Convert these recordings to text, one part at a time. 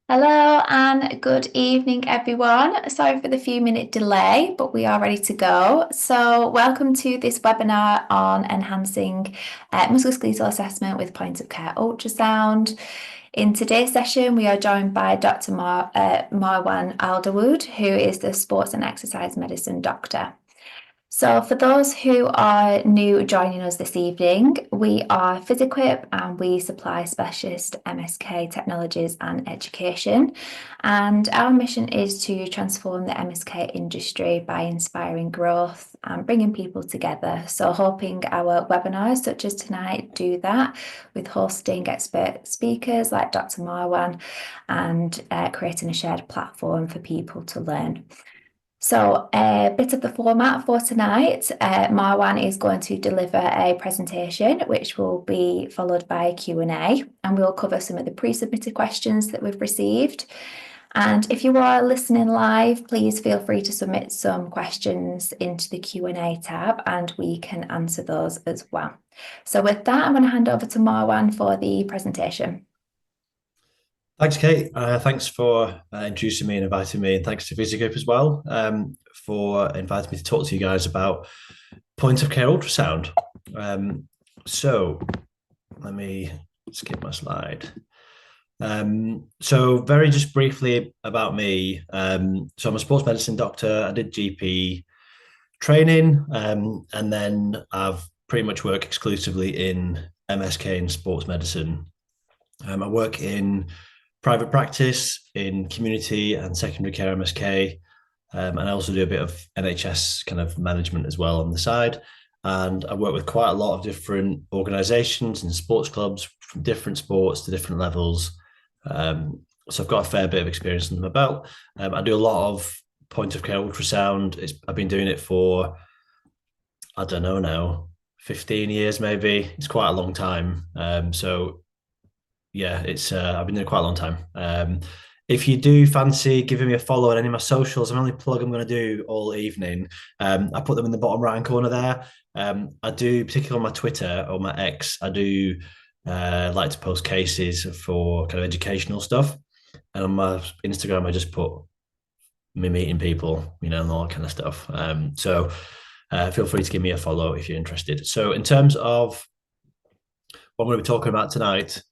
Hello and good evening, everyone. Sorry for the few-minute delay, but we are ready to go. So, welcome to this webinar on enhancing musculoskeletal assessment with point of care ultrasound. In today's session, we are joined by Dr. Marwan Aldawood, who is the sports and exercise medicine doctor. So, for those who are new joining us this evening, we are PhysEquip and we supply specialist MSK technologies and education. And our mission is to transform the MSK industry by inspiring growth and bringing people together. So, hoping our webinars, such as tonight, do that with hosting expert speakers like Dr. Marwan and creating a shared platform for people to learn. So a bit of the format for tonight, Marwan is going to deliver a presentation, which will be followed by a Q&A, and we'll cover some of the pre-submitted questions that we've received. And if you are listening live, please feel free to submit some questions into the Q&A tab, and we can answer those as well. So with that, I'm going to hand over to Marwan for the presentation. Thanks, Kate. Thanks for introducing me and inviting me, and thanks to PhysiGroup as well for inviting me to talk to you guys about point of care ultrasound. So let me skip my slide. So very just briefly about me. So I'm a sports medicine doctor. I did GP training, and then I've pretty much worked exclusively in MSK and sports medicine. I work in private practice, in community and secondary care MSK, and I also do a bit of NHS kind of management as well on the side. And I work with quite a lot of different organisations and sports clubs from different sports to different levels. So I've got a fair bit of experience under my belt. I do a lot of point of care ultrasound. I've been doing it for, I don't know now, 15 years maybe. It's quite a long time. So yeah, it's I've been doing it quite a long time. If you do fancy giving me a follow on any of my socials, an only plug I'm going to do all evening. I put them in the bottom right hand corner there. I do, particularly on my Twitter or my X, I do like to post cases for kind of educational stuff. And on my Instagram, I just put me meeting people, and all that kind of stuff. So feel free to give me a follow if you're interested. So in terms of what I'm going to be talking about tonight,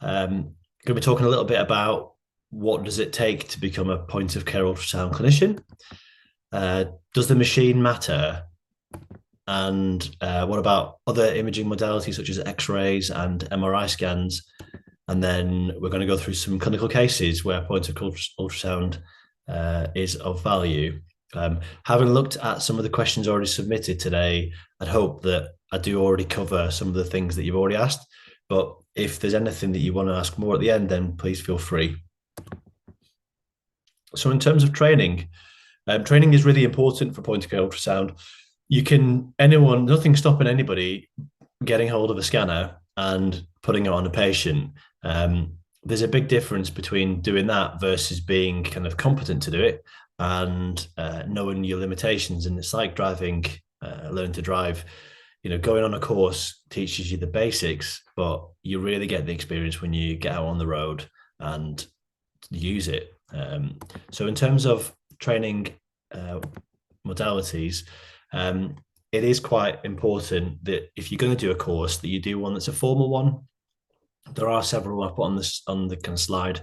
going to be talking a little bit about what does it take to become a point of care ultrasound clinician? Does the machine matter? And what about other imaging modalities such as X-rays and MRI scans? And then we're going to go through some clinical cases where point of ultrasound is of value. Having looked at some of the questions already submitted today, I'd hope that I do already cover some of the things that you've already asked. But if there's anything that you want to ask more at the end, then please feel free. So in terms of training, training is really important for point of care ultrasound. Nothing's stopping anybody getting hold of a scanner and putting it on a patient. There's a big difference between doing that versus being kind of competent to do it and knowing your limitations. And it's like learning to drive. Going on a course teaches you the basics, but you really get the experience when you get out on the road and use it. So in terms of training modalities, it is quite important that if you're going to do a course, that you do one that's a formal one. There are several I put on the kind of slide.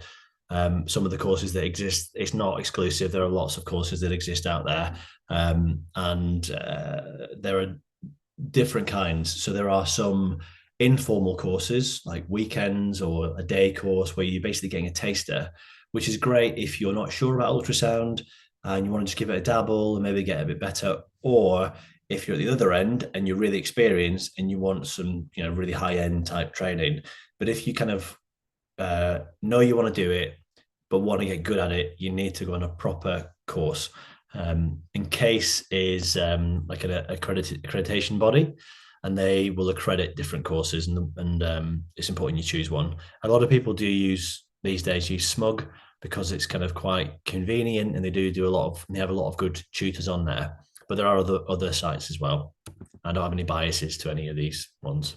Some of the courses that exist, it's not exclusive. There are lots of courses that exist out there, and there are different kinds. So there are some informal courses like weekends or a day course where you're basically getting a taster, which is great if you're not sure about ultrasound and you want to just give it a dabble and maybe get a bit better, or if you're at the other end and you're really experienced and you want some really high-end type training. But if you kind of know you want to do it but want to get good at it, you need to go on a proper course. In CASE is like an accreditation body, and they will accredit different courses, and it's important you choose one. A lot of people use SMUG because it's kind of quite convenient, and they have a lot of good tutors on there. But there are other sites as well. I don't have any biases to any of these ones.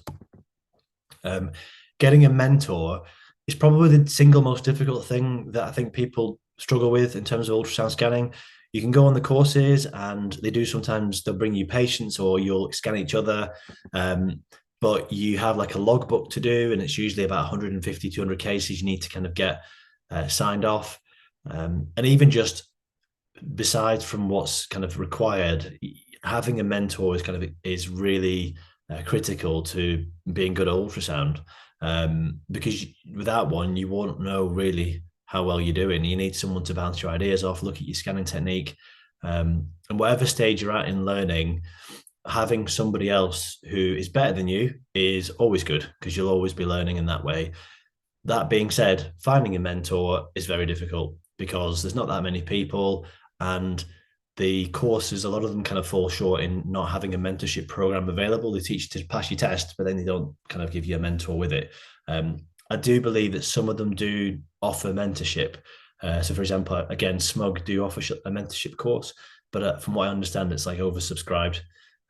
Getting a mentor it's probably the single most difficult thing that I think people struggle with in terms of ultrasound scanning. You can go on the courses and they do sometimes they'll bring you patients or you'll scan each other. But you have like a logbook to do, and it's usually about 150, 200 cases you need to kind of get signed off. And even just besides from what's kind of required, having a mentor is really critical to being good at ultrasound. Because without one, you won't know really how well you're doing. You need someone to bounce your ideas off, look at your scanning technique, and whatever stage you're at in learning, having somebody else who is better than you is always good because you'll always be learning in that way. That being said, finding a mentor is very difficult because there's not that many people, and the courses, a lot of them kind of fall short in not having a mentorship program available. They teach you to pass your test, but then they don't kind of give you a mentor with it. I do believe that some of them do offer mentorship. So, for example, again, Smug do offer a mentorship course, but from what I understand, it's like oversubscribed.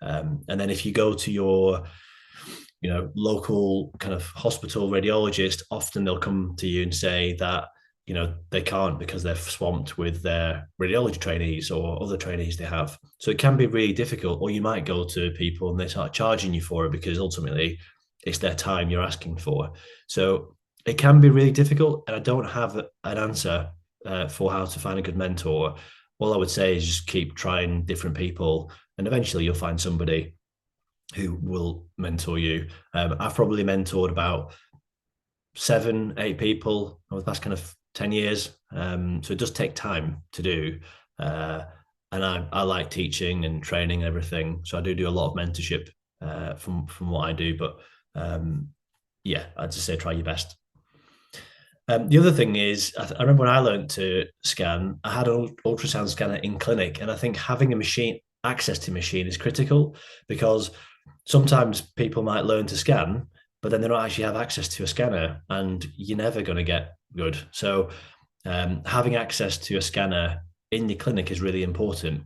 And then if you go to your local kind of hospital radiologist, often they'll come to you and say that they can't because they're swamped with their radiology trainees or other trainees they have. So it can be really difficult. Or you might go to people and they start charging you for it because ultimately it's their time you're asking for. So it can be really difficult, and I don't have an answer for how to find a good mentor. All I would say is just keep trying different people, and eventually you'll find somebody who will mentor you. I've probably mentored about 7, 8 people over the past kind of 10 years. So it does take time to do. And I like teaching and training and everything. So I do a lot of mentorship from what I do. But yeah, I'd just say try your best. The other thing is, I remember when I learned to scan, I had an ultrasound scanner in clinic, and I think having a machine, access to machine is critical because sometimes people might learn to scan, but then they don't actually have access to a scanner, and you're never going to get good. So having access to a scanner in your clinic is really important.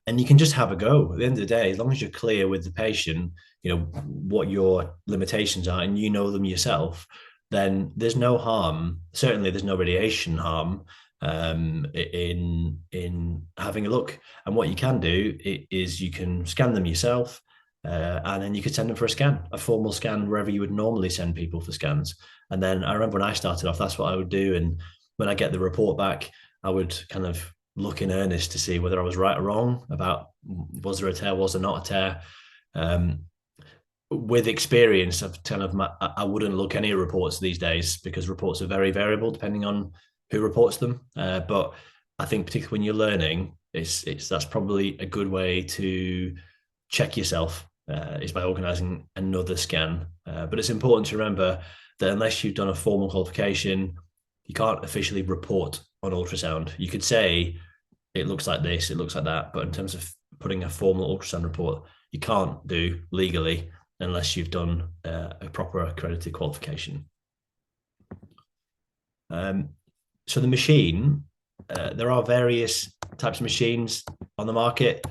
And you can just have a go at the end of the day, as long as you're clear with the patient, what your limitations are and you know them yourself, then there's no harm. Certainly, there's no radiation harm in having a look. And what you can do is you can scan them yourself, and then you could send them for a formal scan wherever you would normally send people for scans. And then I remember when I started off, that's what I would do. And when I get the report back, I would kind of look in earnest to see whether I was right or wrong about was there a tear, was there not a tear. With experience of kind of I wouldn't look any reports these days because reports are very variable depending on who reports them. But I think particularly when you're learning, that's probably a good way to check yourself is by organising another scan. But it's important to remember that unless you've done a formal qualification, you can't officially report on ultrasound. You could say it looks like this, it looks like that, but in terms of putting a formal ultrasound report, you can't do legally unless you've done a proper accredited qualification. So the machine, there are various types of machines on the market.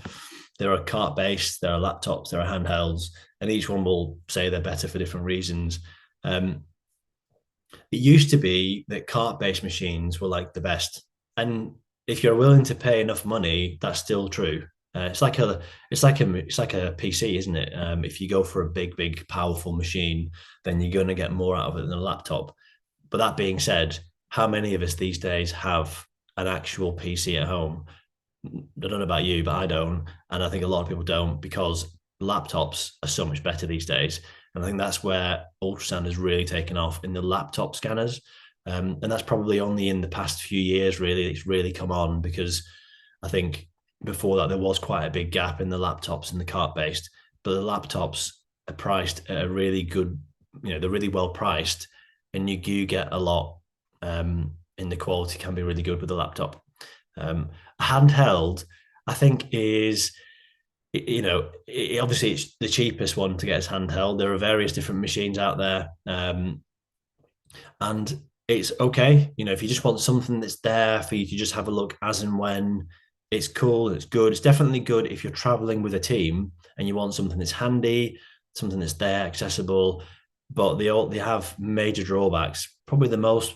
There are cart-based, there are laptops, there are handhelds, and each one will say they're better for different reasons. It used to be that cart-based machines were like the best, and if you're willing to pay enough money, that's still true. It's like a PC, isn't it? If you go for a big, powerful machine, then you're going to get more out of it than a laptop. But that being said, how many of us these days have an actual PC at home? I don't know about you, but I don't, and I think a lot of people don't because laptops are so much better these days. And I think that's where ultrasound has really taken off in the laptop scanners. And that's probably only in the past few years, really, it's really come on because I think before that there was quite a big gap in the laptops and the cart based, but the laptops are priced at a really good, they're really well priced, and you do get a lot, and the quality can be really good with the laptop. Handheld, I think is, obviously it's the cheapest one to get as handheld. There are various different machines out there, and it's okay. If you just want something that's there for you to just have a look as and when, it's cool, it's good. It's definitely good if you're traveling with a team and you want something that's handy, something that's there, accessible. but they have major drawbacks. Probably the most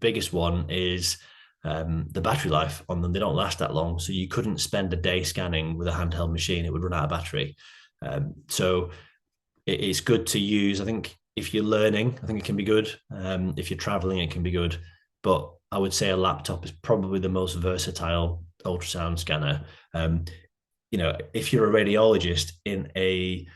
biggest one is the battery life on them. They don't last that long, so you couldn't spend a day scanning with a handheld machine; it would run out of battery. So it's good to use. I think if you're learning, I think it can be good. If you're traveling, it can be good. But I would say a laptop is probably the most versatile ultrasound scanner. If you're a radiologist in a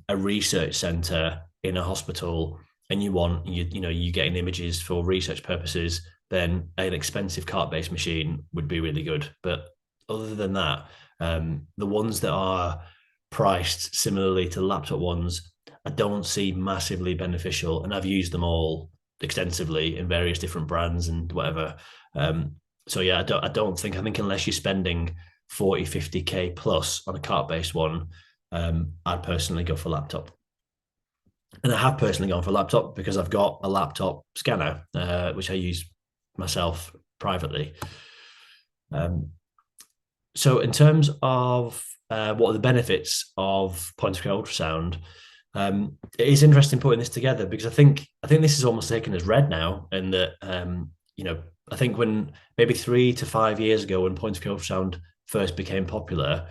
research center in a hospital and you getting images for research purposes, then an expensive cart-based machine would be really good. But other than that, the ones that are priced similarly to laptop ones, I don't see massively beneficial, and I've used them all extensively in various different brands and whatever. So yeah, I think unless you're spending 40, 50K plus on a cart-based one, I'd personally go for laptop. And I have personally gone for laptop because I've got a laptop scanner, which I use myself privately. So in terms of what are the benefits of point of care ultrasound, it is interesting putting this together because I think this is almost taken as read now, and that I think when maybe 3 to 5 years ago, when point of care ultrasound first became popular,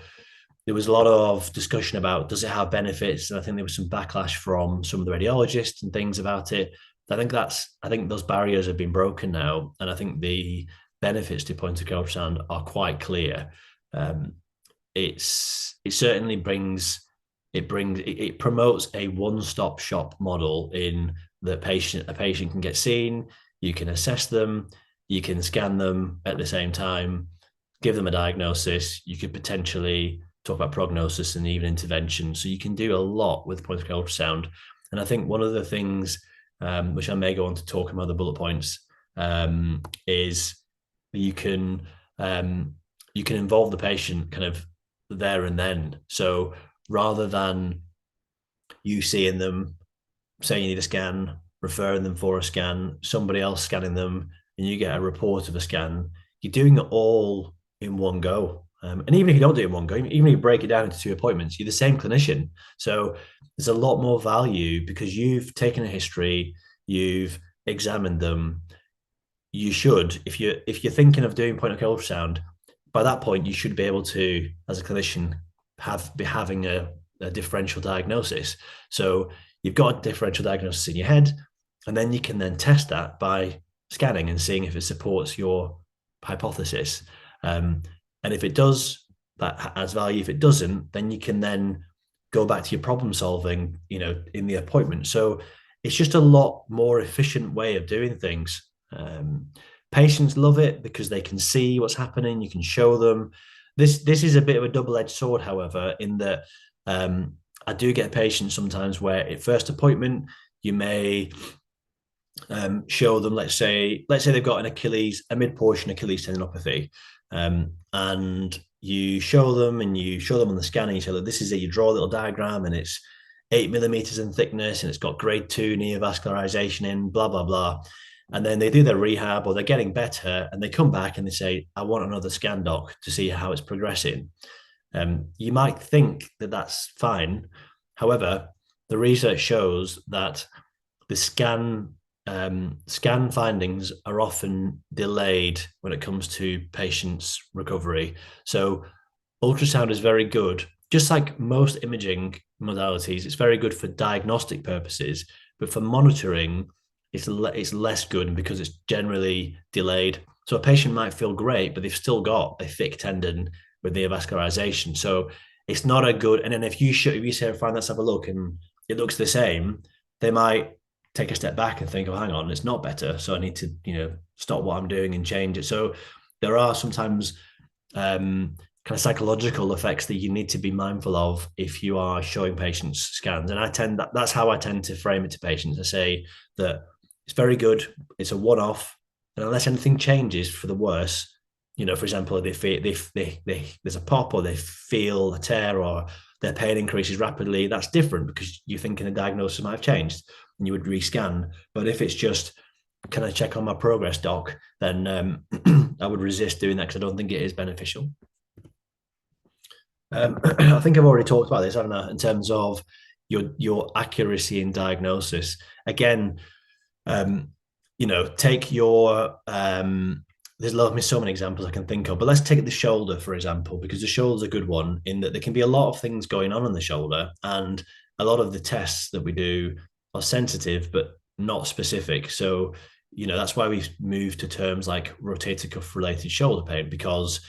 there was a lot of discussion about does it have benefits, and I think there was some backlash from some of the radiologists and things about it. I think those barriers have been broken now, and I think the benefits to point of care ultrasound are quite clear. Um, it certainly it promotes a one-stop shop model in the a patient can get seen, you can assess them, you can scan them at the same time, give them a diagnosis, you could potentially talk about prognosis and even intervention. So you can do a lot with point of care ultrasound. And I think one of the things, which I may go on to talk in other bullet points, is you can involve the patient kind of there and then. So rather than you seeing them, saying you need a scan, referring them for a scan, somebody else scanning them, and you get a report of a scan, you're doing it all in one go. And even if you don't do it in one go, even if you break it down into 2 appointments, you're the same clinician. So there's a lot more value because you've taken a history, you've examined them. You should, if you're thinking of doing point of care ultrasound, by that point you should be able to, as a clinician, be having a differential diagnosis. So you've got a differential diagnosis in your head, and then you can then test that by scanning and seeing if it supports your hypothesis. And if it does, that adds value. If it doesn't, then you can then go back to your problem solving, in the appointment. So it's just a lot more efficient way of doing things. Patients love it because they can see what's happening. You can show them. This is a bit of a double-edged sword, however, in that I do get patients sometimes where at first appointment you may show them, let's say they've got a mid-portion Achilles tendinopathy, and you show them on the scan, and you say that this is it. You draw a little diagram, and it's 8 millimeters in thickness, and it's got grade 2 neovascularization in, blah blah blah. And then they do their rehab, or they're getting better, and they come back and they say, I want another scan, doc, to see how it's progressing. You might think that that's fine. However, the research shows that the scan findings are often delayed when it comes to patients' recovery. So ultrasound is very good, just like most imaging modalities. It's very good for diagnostic purposes, but for monitoring, it's less good because it's generally delayed. So a patient might feel great, but they've still got a thick tendon with neovascularization. So it's not a good. And then if you say, fine, let's have a look, and it looks the same, they might take a step back and think, oh, hang on, it's not better. So I need to, stop what I'm doing and change it. So there are sometimes kind of psychological effects that you need to be mindful of if you are showing patients scans. And that's how I tend to frame it to patients. I say that it's very good. It's a one-off. And unless anything changes for the worse, for example, if there's a pop, or they feel a tear, or their pain increases rapidly, that's different because you're thinking the diagnosis might have changed and you would rescan. But if it's just, can I check on my progress, doc, then I would resist doing that because I don't think it is beneficial. I think I've already talked about this, haven't I, in terms of your accuracy in diagnosis. Again, um, take your there's so many examples I can think of, but let's take the shoulder, for example, because the shoulder's a good one in that there can be a lot of things going on the shoulder, and a lot of the tests that we do are sensitive but not specific. So, that's why we move to terms like rotator cuff related shoulder pain, because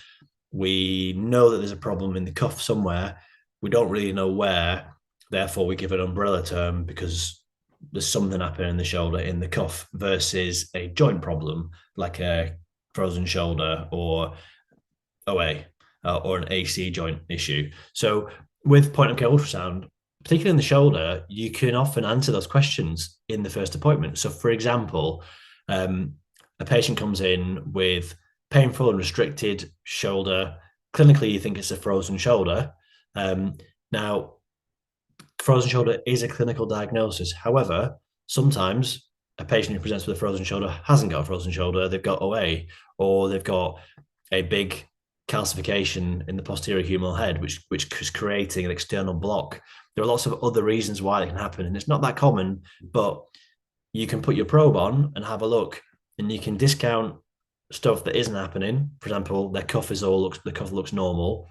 we know that there's a problem in the cuff somewhere. We don't really know where. Therefore, we give an umbrella term because there's something happening in the shoulder in the cuff versus a joint problem like a frozen shoulder or OA or an AC joint issue. So with point of care ultrasound, particularly in the shoulder, you can often answer those questions in the first appointment. So for example, a patient comes in with painful and restricted shoulder. Clinically, you think it's a frozen shoulder. Now, frozen shoulder is a clinical diagnosis. However, sometimes a patient who presents with a frozen shoulder hasn't got a frozen shoulder. They've got OA, or they've got a big calcification in the posterior humeral head, which is creating an external block. There are lots of other reasons why it can happen, and it's not that common, but you can put your probe on and have a look, and you can discount stuff that isn't happening. For example, the cuff looks normal.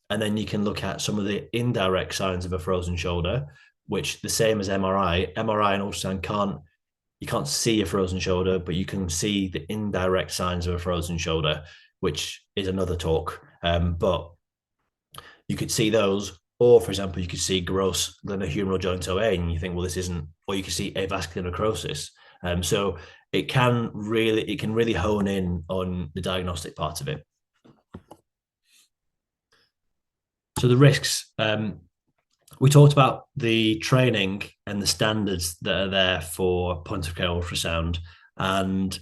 And then you can look at some of the indirect signs of a frozen shoulder, which the same as MRI. MRI and ultrasound you can't see a frozen shoulder, but you can see the indirect signs of a frozen shoulder, which is another talk. But you could see those, or for example, you could see gross glenohumeral joint OA, and you think, well, this isn't, or you can see avascular necrosis. So it can really hone in on the diagnostic part of it. So the risks, we talked about the training and the standards that are there for point of care ultrasound. And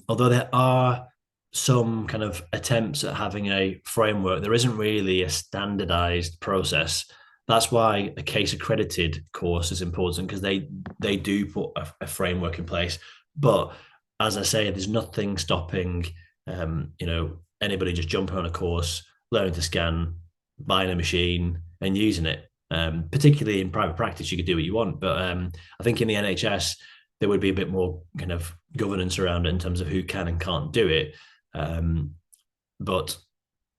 although there are some kind of attempts at having a framework, there isn't really a standardized process. That's why a case accredited course is important, because they do put a framework in place. But as I say, there's nothing stopping anybody just jumping on a course, learning to scan, buying a machine and using it. Particularly in private practice, you could do what you want, but I think in the NHS there would be a bit more kind of governance around it in terms of who can and can't do it. But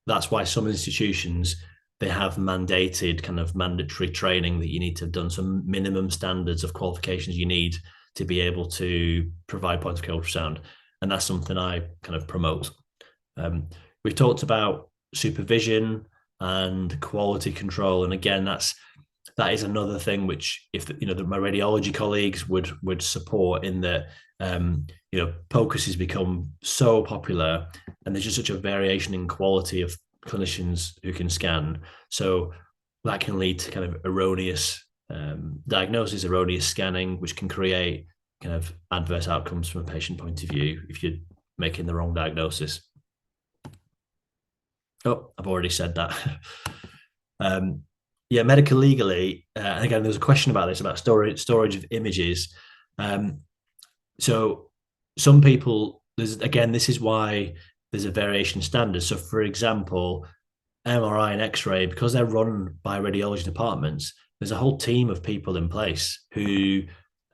that's why some institutions, they have mandated kind of mandatory training that you need to have done, some minimum standards of qualifications you need to be able to provide point of care ultrasound, and that's something I kind of promote. We've talked about supervision and quality control, and again, that is another thing which, if my radiology colleagues would support, in that POCUS has become so popular, and there's just such a variation in quality of clinicians who can scan, so that can lead to kind of erroneous diagnosis, erroneous scanning, which can create kind of adverse outcomes from a patient point of view if you're making the wrong diagnosis. Oh, I've already said that. Medical legally, and again, there's a question about this, about storage of images. So some people, this is why there's a variation standard. So for example, MRI and X-ray, because they're run by radiology departments, there's a whole team of people in place who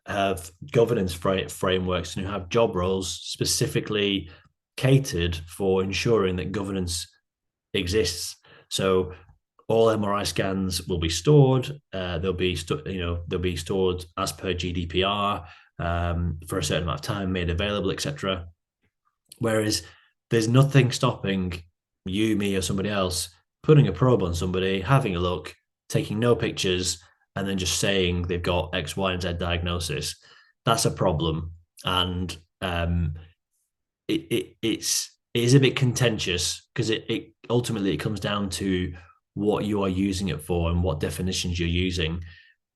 have governance frameworks and who have job roles specifically catered for ensuring that governance exists. So all MRI scans will be stored. They'll be stored as per GDPR for a certain amount of time, made available, etc. Whereas there's nothing stopping you, me, or somebody else putting a probe on somebody, having a look, taking no pictures, and then just saying they've got X, Y, and Z diagnosis. That's a problem, and it is a bit contentious, because it ultimately it comes down to what you are using it for and what definitions you're using.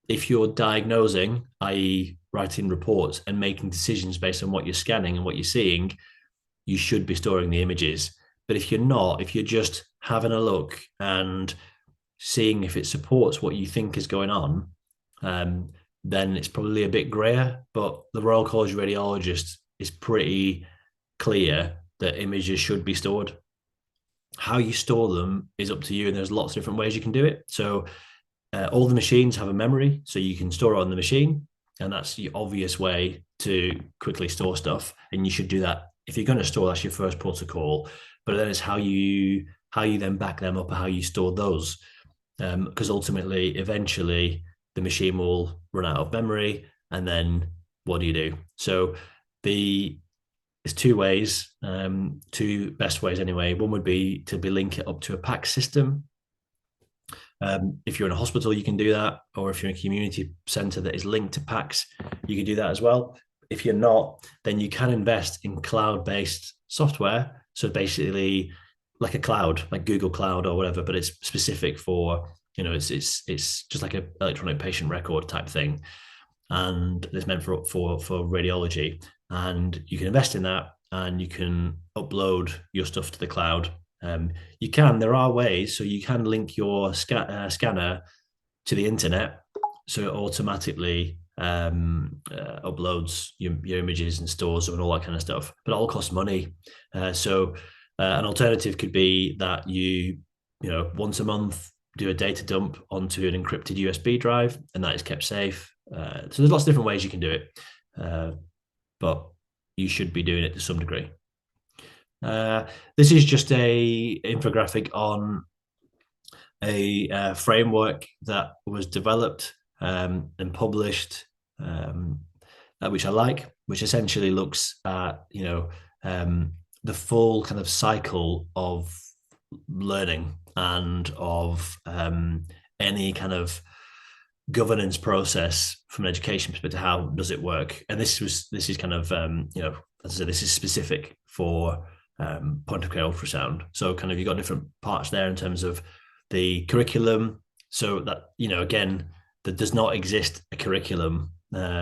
If you're diagnosing, i.e. writing reports and making decisions based on what you're scanning and what you're seeing, you should be storing the images. But if you're not, if you're just having a look and seeing if it supports what you think is going on, then it's probably a bit grayer. But the Royal College of Radiologists is pretty clear that images should be stored. How you store them is up to you, and there's lots of different ways you can do it. So All the machines have a memory, so you can store it on the machine, and that's the obvious way to quickly store stuff. And you should do that if you're going to store. That's your first protocol. But then it's how you then back them up, or how you store those, because ultimately, eventually, the machine will run out of memory, and then what do you do? So there's two ways, two best ways anyway. One would be to link it up to a PACS system. If you're in a hospital, you can do that, or if you're in a community centre that is linked to PACS, you can do that as well. If you're not, then you can invest in cloud-based software. So basically, like a cloud, like Google Cloud or whatever, but it's specific for, it's just like an electronic patient record type thing, and it's meant for radiology. And you can invest in that, and you can upload your stuff to the cloud. There are ways, so you can link your scanner to the internet, so it automatically uploads your images and stores them and all that kind of stuff, but it all costs money. So an alternative could be that you once a month do a data dump onto an encrypted USB drive, and that is kept safe. So there's lots of different ways you can do it, but you should be doing it to some degree. This is just a infographic on a framework that was developed and published, which I like, which essentially looks at the full kind of cycle of learning and of any kind of governance process from an education perspective. How does it work? And this is kind of as I said, this is specific for point of care ultrasound. So kind of you've got different parts there in terms of the curriculum. So that, again, there does not exist a curriculum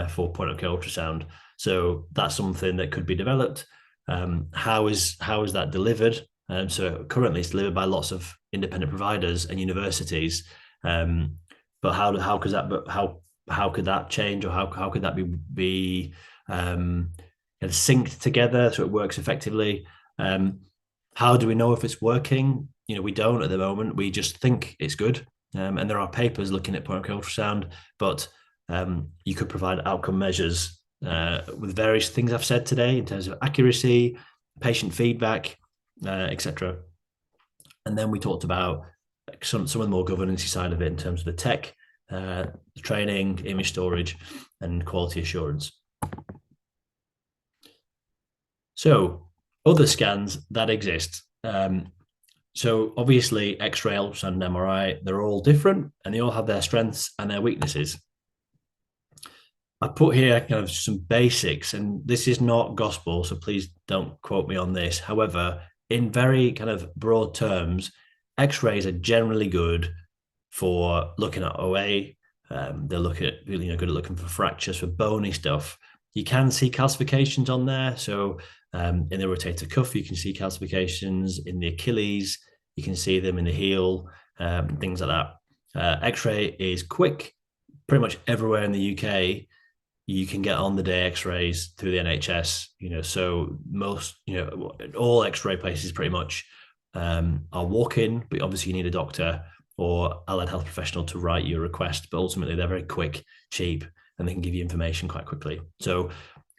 for point of care ultrasound. So that's something that could be developed. How is that delivered? So currently it's delivered by lots of independent providers and universities. But how could that change, or how could that be synced together so it works effectively? How do we know if it's working? We don't at the moment. We just think it's good. And there are papers looking at point of care ultrasound, but you could provide outcome measures with various things I've said today in terms of accuracy, patient feedback, etc. And then we talked about some of the more governance side of it in terms of the tech, the training, image storage, and quality assurance. So other scans that exist. So obviously X-ray, ultrasound, and MRI, they're all different, and they all have their strengths and their weaknesses. I put here kind of some basics, and this is not gospel, so please don't quote me on this. However, in very kind of broad terms, X-rays are generally good for looking at OA. They're good at looking for fractures, for bony stuff. You can see calcifications on there. So in the rotator cuff, you can see calcifications. In the Achilles, you can see them in the heel, things like that. X-ray is quick. Pretty much everywhere in the UK, you can get on the day X-rays through the NHS. So most, all X-ray places pretty much are walk-in, but obviously you need a doctor or allied health professional to write your request. But ultimately, they're very quick, cheap, and they can give you information quite quickly. So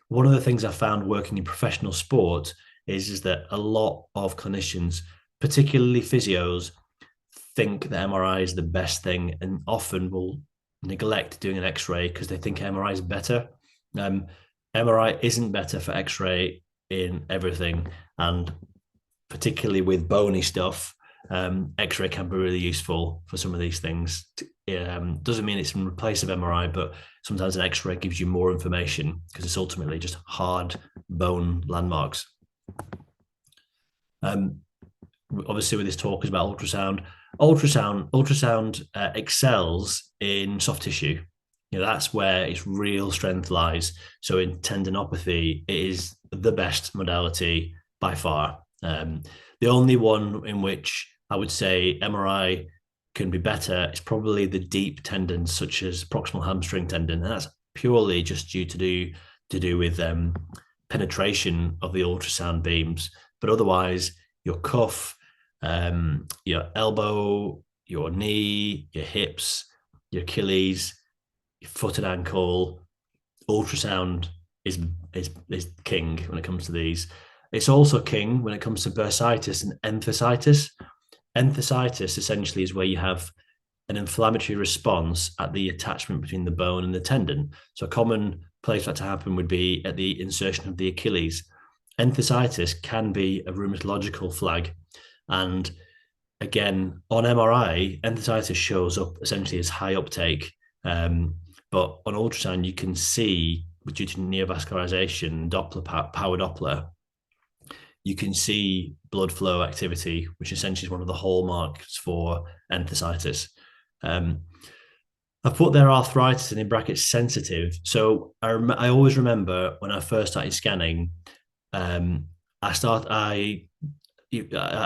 one of the things I found working in professional sport is that a lot of clinicians, particularly physios, think that MRI is the best thing, and often will neglect doing an X-ray because they think MRI is better. MRI isn't better for X-ray in everything, and particularly with bony stuff, X-ray can be really useful for some of these things. Doesn't mean it's in place of MRI, but sometimes an X-ray gives you more information because it's ultimately just hard bone landmarks. Obviously, with this talk is about ultrasound. Ultrasound excels in soft tissue. That's where its real strength lies. So in tendinopathy, it is the best modality by far. The only one in which I would say MRI can be better is probably the deep tendons, such as proximal hamstring tendon, and that's purely just due to do with penetration of the ultrasound beams. But otherwise, your cuff, your elbow, your knee, your hips, your Achilles, your foot and ankle. Ultrasound is king when it comes to these. It's also king when it comes to bursitis and enthesitis. Enthesitis essentially is where you have an inflammatory response at the attachment between the bone and the tendon. So a common place for that to happen would be at the insertion of the Achilles. Enthesitis can be a rheumatological flag. And again, on MRI, enthesitis shows up essentially as high uptake. But on ultrasound, you can see, due to neovascularization, power Doppler, you can see blood flow activity, which essentially is one of the hallmarks for enthesitis. I've put their arthritis and in brackets sensitive. So I always remember when I first started scanning, I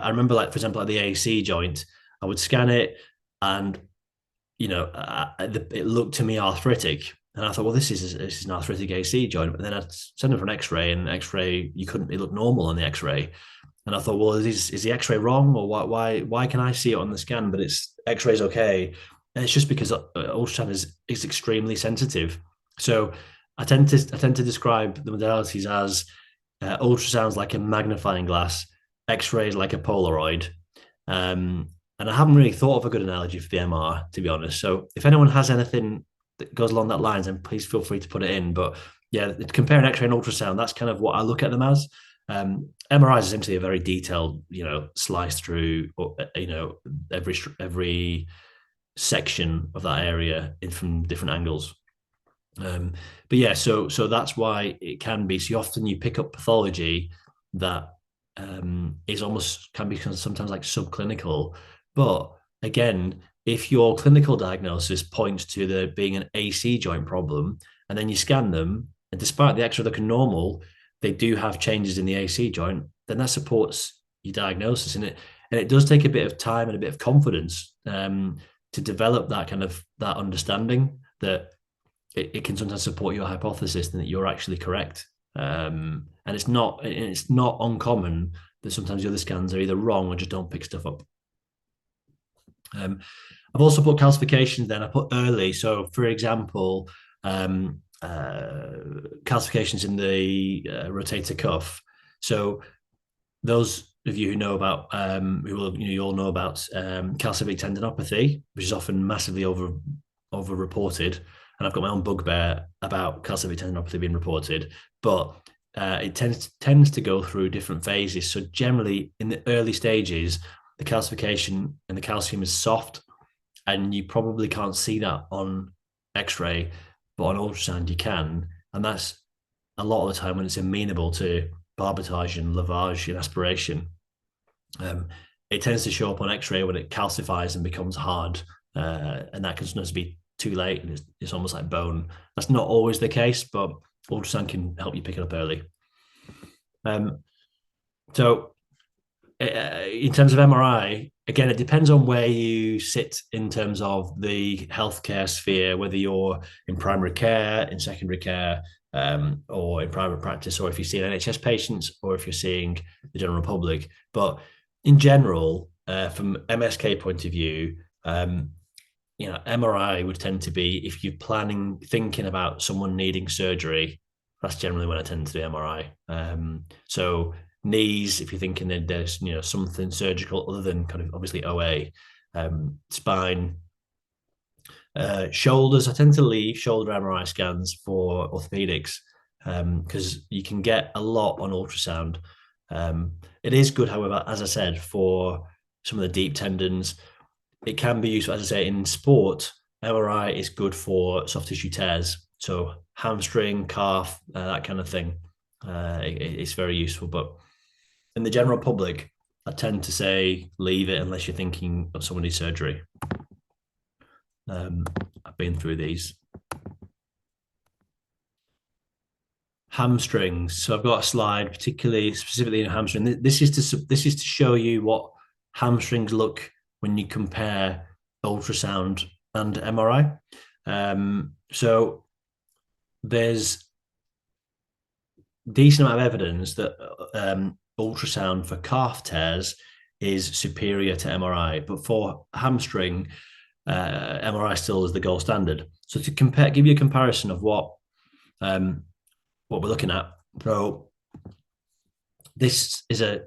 remember, like, for example, like the AC joint, I would scan it and, it looked to me arthritic. And I thought, well, this is an arthritic AC joint. But then I'd send it for an X-ray, and X-ray, it looked normal on the X-ray. And I thought, well, is the X-ray wrong, or why can I see it on the scan, but it's X-ray's okay? And it's just because ultrasound is extremely sensitive. So I tend to describe the modalities as ultrasounds like a magnifying glass, X-rays like a Polaroid. And I haven't really thought of a good analogy for the MR, to be honest. So if anyone has anything that goes along that lines, then please feel free to put it in. But yeah, comparing X-ray and ultrasound, that's kind of what I look at them as. MRI is essentially a very detailed, slice through, every section of that area from different angles. But yeah, so that's why it can be. So often you pick up pathology that is almost can be sometimes like subclinical. But again, if your clinical diagnosis points to there being an AC joint problem, and then you scan them, and despite the X-ray looking normal, they do have changes in the AC joint, then that supports your diagnosis. And it does take a bit of time and a bit of confidence to develop that kind of that understanding that it can sometimes support your hypothesis and that you're actually correct. And it's not uncommon that sometimes the other scans are either wrong or just don't pick stuff up. I've also put calcifications then. I put early. So, for example, calcifications in the rotator cuff. So, those of you who know about, you all know about calcific tendinopathy, which is often massively over reported. And I've got my own bugbear about calcific tendinopathy being reported, but it tends to go through different phases. So generally, in the early stages, the calcification and the calcium is soft, and you probably can't see that on X-ray, but on ultrasound you can, and that's a lot of the time when it's amenable to barbotage and lavage and aspiration. It tends to show up on X-ray when it calcifies and becomes hard, and that can sometimes be too late, and it's almost like bone. That's not always the case, but ultrasound can help you pick it up early. So in terms of MRI, again, it depends on where you sit in terms of the healthcare sphere, whether you're in primary care, in secondary care, or in private practice, or if you're seeing NHS patients, or if you're seeing the general public. But in general, from MSK point of view, MRI would tend to be, if you're thinking about someone needing surgery, that's generally when I tend to do MRI. So knees, if you're thinking that there's something surgical other than kind of obviously OA, spine, shoulders, I tend to leave shoulder MRI scans for orthopedics because you can get a lot on ultrasound. It is good, however, as I said, for some of the deep tendons. It can be useful, as I say, in sport. MRI is good for soft tissue tears, so hamstring, calf, that kind of thing. It's very useful, but in the general public, I tend to say leave it unless you're thinking of somebody's surgery. I've been through these. Hamstrings. So I've got a slide, specifically in hamstring. This is to show you what hamstrings look when you compare ultrasound and MRI. So there's decent amount of evidence that ultrasound for calf tears is superior to MRI, but for hamstring, MRI still is the gold standard. So to compare, give you a comparison of what we're looking at. So this is a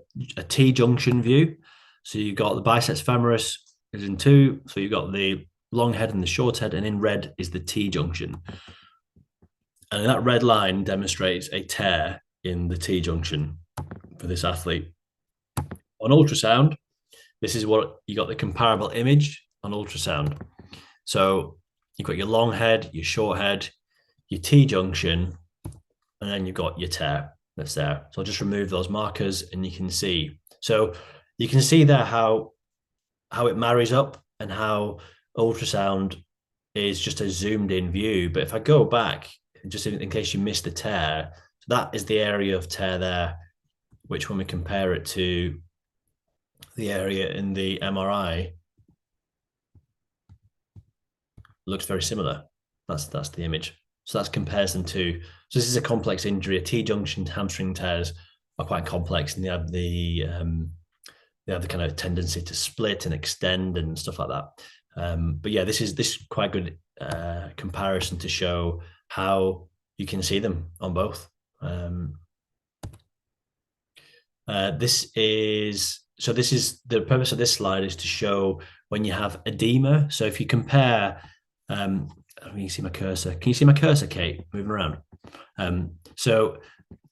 T-junction view. So you've got the biceps femoris is in two. So you've got the long head and the short head, and in red is the T-junction. And that red line demonstrates a tear in the T-junction for this athlete. On ultrasound, this is what you got, the comparable image on ultrasound. So you've got your long head, your short head, your T-junction, and then you've got your tear that's there. So I'll just remove those markers and you can see. So you can see there how it marries up and how ultrasound is just a zoomed in view. But if I go back, just in case you missed the tear, so that is the area of tear there, which when we compare it to the area in the MRI, looks very similar. That's the image. So that's comparison to. So this is a complex injury. A T-junction hamstring tears are quite complex, and they have the kind of tendency to split and extend and stuff like that. But yeah, this is quite good comparison to show how you can see them on both. This is the purpose of this slide is to show when you have edema. So if you compare, can you see my cursor? Can you see my cursor, Kate, moving around? So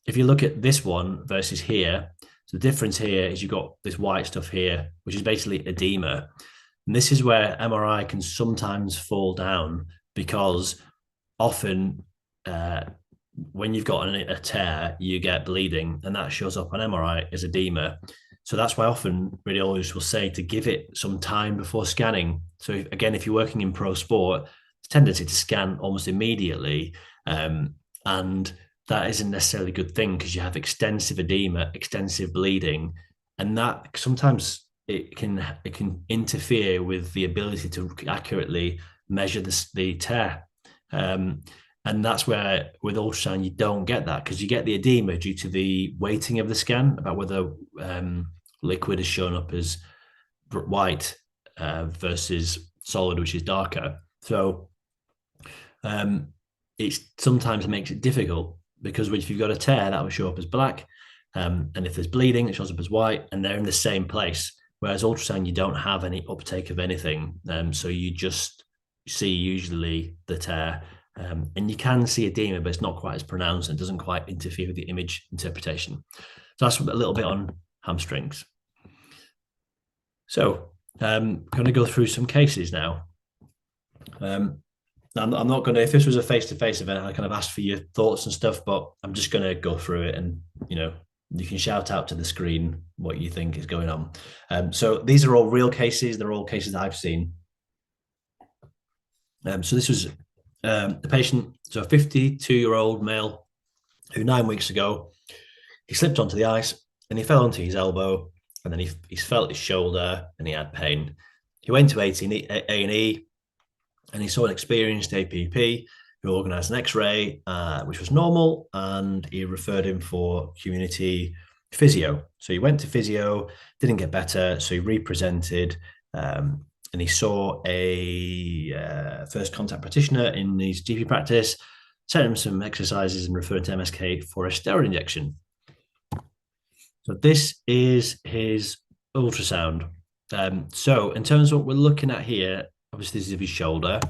if you look at this one versus here, so the difference here is you've got this white stuff here, which is basically edema. And this is where MRI can sometimes fall down because often when you've got a tear, you get bleeding, and that shows up on MRI as edema. So that's why often radiologists will say to give it some time before scanning. So if you're working in pro sport, it's a tendency to scan almost immediately. And that isn't necessarily a good thing because you have extensive edema, extensive bleeding, and that sometimes it can interfere with the ability to accurately measure the tear. And that's where with ultrasound you don't get that because you get the edema due to the weighting of the scan about whether liquid is shown up as white versus solid, which is darker. So it sometimes makes it difficult because if you've got a tear, that will show up as black. And if there's bleeding, it shows up as white, and they're in the same place. Whereas ultrasound, you don't have any uptake of anything. So you just see usually the tear. And you can see edema, but it's not quite as pronounced and doesn't quite interfere with the image interpretation. So that's a little bit on hamstrings. So I'm going to go through some cases now. I'm not going to, if this was a face-to-face event, I kind of asked for your thoughts and stuff, but I'm just going to go through it and, you can shout out to the screen what you think is going on. So these are all real cases. They're all cases I've seen. So this was a patient, so a 52-year-old male who 9 weeks ago, he slipped onto the ice and he fell onto his elbow and then he felt his shoulder and he had pain. He went to A&E and he saw an experienced APP who organised an X-ray, which was normal, and he referred him for community physio. So he went to physio, didn't get better, so he represented, and he saw a first contact practitioner in his GP practice, sent him some exercises and referred to MSK for a steroid injection. So this is his ultrasound. So in terms of what we're looking at here, obviously this is his shoulder.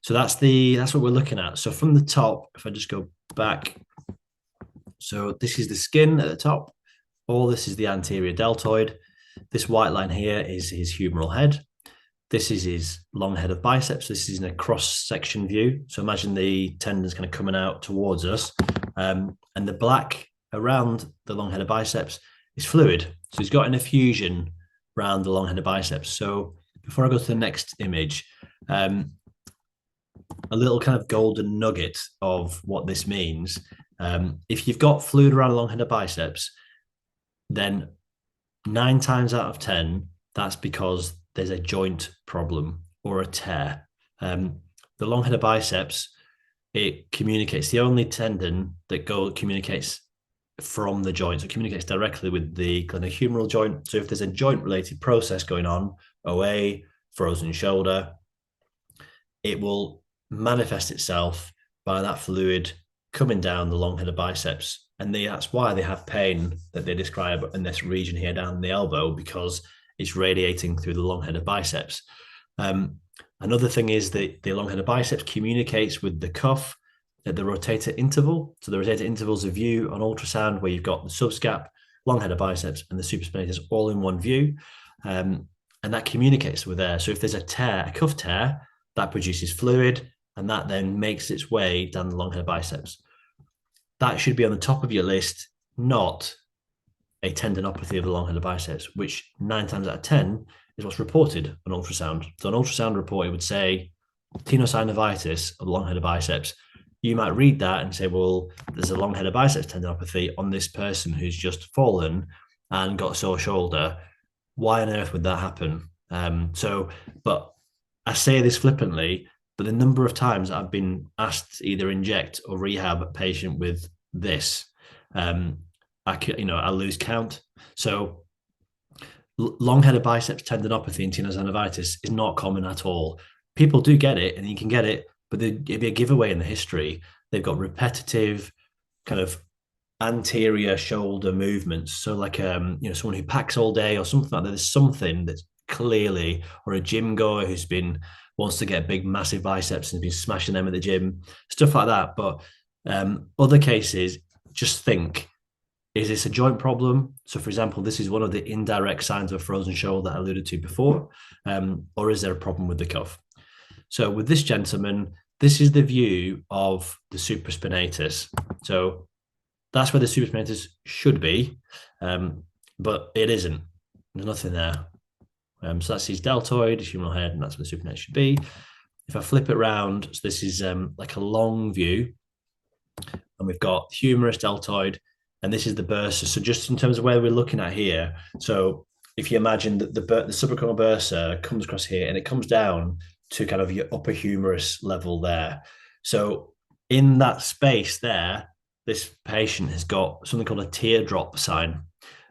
So that's what we're looking at. So from the top, if I just go back, so this is the skin at the top. All this is the anterior deltoid. This white line here is his humeral head. This is his long head of biceps. This is in a cross-section view. So imagine the tendons kind of coming out towards us. And the black around the long head of biceps is fluid. So he's got an effusion around the long head of biceps. So before I go to the next image, a little kind of golden nugget of what this means. If you've got fluid around the long head of biceps, then 9 times out of 10, that's because there's a joint problem or a tear. The long head of biceps, it communicates, the only tendon that communicates from the joint, so it communicates directly with the glenohumeral joint. So if there's a joint related process going on, OA, frozen shoulder, it will manifest itself by that fluid coming down the long head of biceps. And that's why they have pain that they describe in this region here down the elbow, because it's radiating through the long head of biceps. Another thing is that the long head of biceps communicates with the cuff at the rotator interval. So the rotator interval is a view on ultrasound where you've got the subscap, long head of biceps, and the supraspinatus all in one view. And that communicates with there. So if there's a tear, a cuff tear, that produces fluid, and that then makes its way down the long head of biceps. That should be on the top of your list, not a tendinopathy of the long head of biceps, which 9 times out of 10 is what's reported on ultrasound. So an ultrasound report, it would say tenosynovitis of the long head of biceps. You might read that and say, well, there's a long head of biceps tendinopathy on this person who's just fallen and got a sore shoulder. Why on earth would that happen? But I say this flippantly, but the number of times I've been asked to either inject or rehab a patient with this, I lose count. So long head of biceps tendinopathy and tenosynovitis is not common at all. People do get it, and you can get it, but it'd be a giveaway in the history. They've got repetitive kind of anterior shoulder movements. So like someone who packs all day or something like that. There's something that's clearly, or a gym goer who's wants to get big massive biceps and has been smashing them at the gym, stuff like that. But other cases, just think, is this a joint problem? So for example, this is one of the indirect signs of a frozen shoulder that I alluded to before, or is there a problem with the cuff? So with this gentleman, this is the view of the supraspinatus. So that's where the supraspinatus should be, but it isn't. There's nothing there. So that's his deltoid, his humeral head, and that's where the supraspinatus should be. If I flip it around, so this is like a long view, and we've got humerus, deltoid, and this is the bursa. So just in terms of where we're looking at here, so if you imagine that the supracoroidal bursa comes across here and it comes down to kind of your upper humerus level there. So in that space there, this patient has got something called a teardrop sign.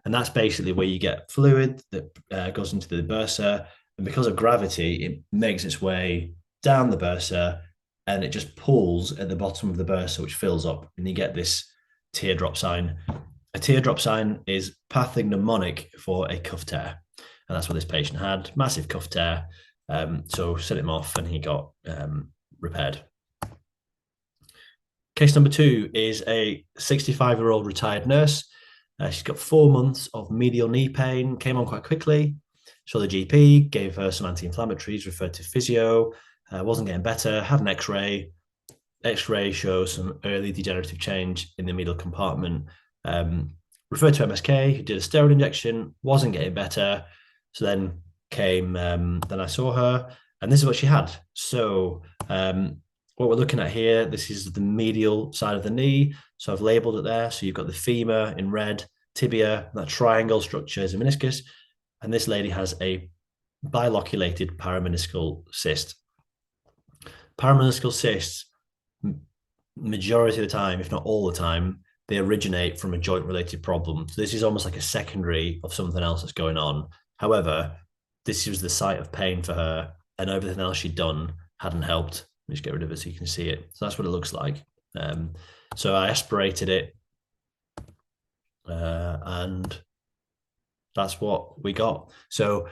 And that's basically where you get fluid that goes into the bursa. And because of gravity, it makes its way down the bursa and it just pulls at the bottom of the bursa, which fills up. And you get this teardrop sign. A teardrop sign is pathognomonic for a cuff tear. And that's what this patient had, massive cuff tear. So set him off and he got repaired. Case number 2 is a 65-year-old retired nurse. She's got 4 months of medial knee pain, came on quite quickly. Saw the GP, gave her some anti-inflammatories, referred to physio, wasn't getting better, had an X-ray. X-ray shows some early degenerative change in the medial compartment. Referred to MSK, who did a steroid injection, wasn't getting better. So then I saw her, and this is what she had. So what we're looking at here, this is the medial side of the knee. So I've labeled it there. So you've got the femur in red, tibia, that triangle structure is a meniscus. And this lady has a biloculated parameniscal cyst. Parameniscal cysts, majority of the time, if not all the time, they originate from a joint-related problem. So this is almost like a secondary of something else that's going on. However, this was the site of pain for her, and everything else she'd done hadn't helped. Let me just get rid of it so you can see it. So that's what it looks like. So I aspirated it, and that's what we got. So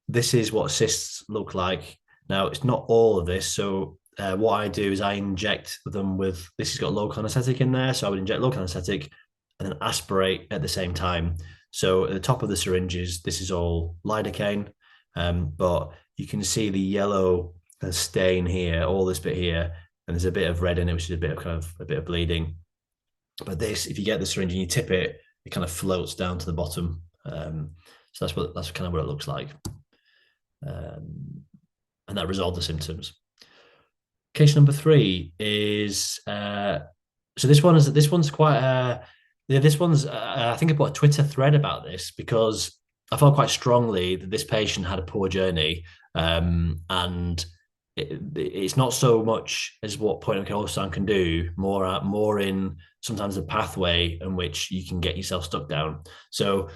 this is what cysts look like. Now, it's not all of this. So what I do is I inject them with, this has got local anesthetic in there. So I would inject local anesthetic and then aspirate at the same time. So at the top of the syringes, this is all lidocaine, but you can see the yellow stain here, all this bit here, and there's a bit of red in it, which is a bit of bleeding. But this, if you get the syringe and you tip it, it kind of floats down to the bottom. So that's kind of what it looks like, and that resolved the symptoms. Case number 3 is so this one's quite I think I put a Twitter thread about this because I felt quite strongly that this patient had a poor journey, and it's not so much as what point of care ultrasound can do, more in sometimes the pathway in which you can get yourself stuck down. So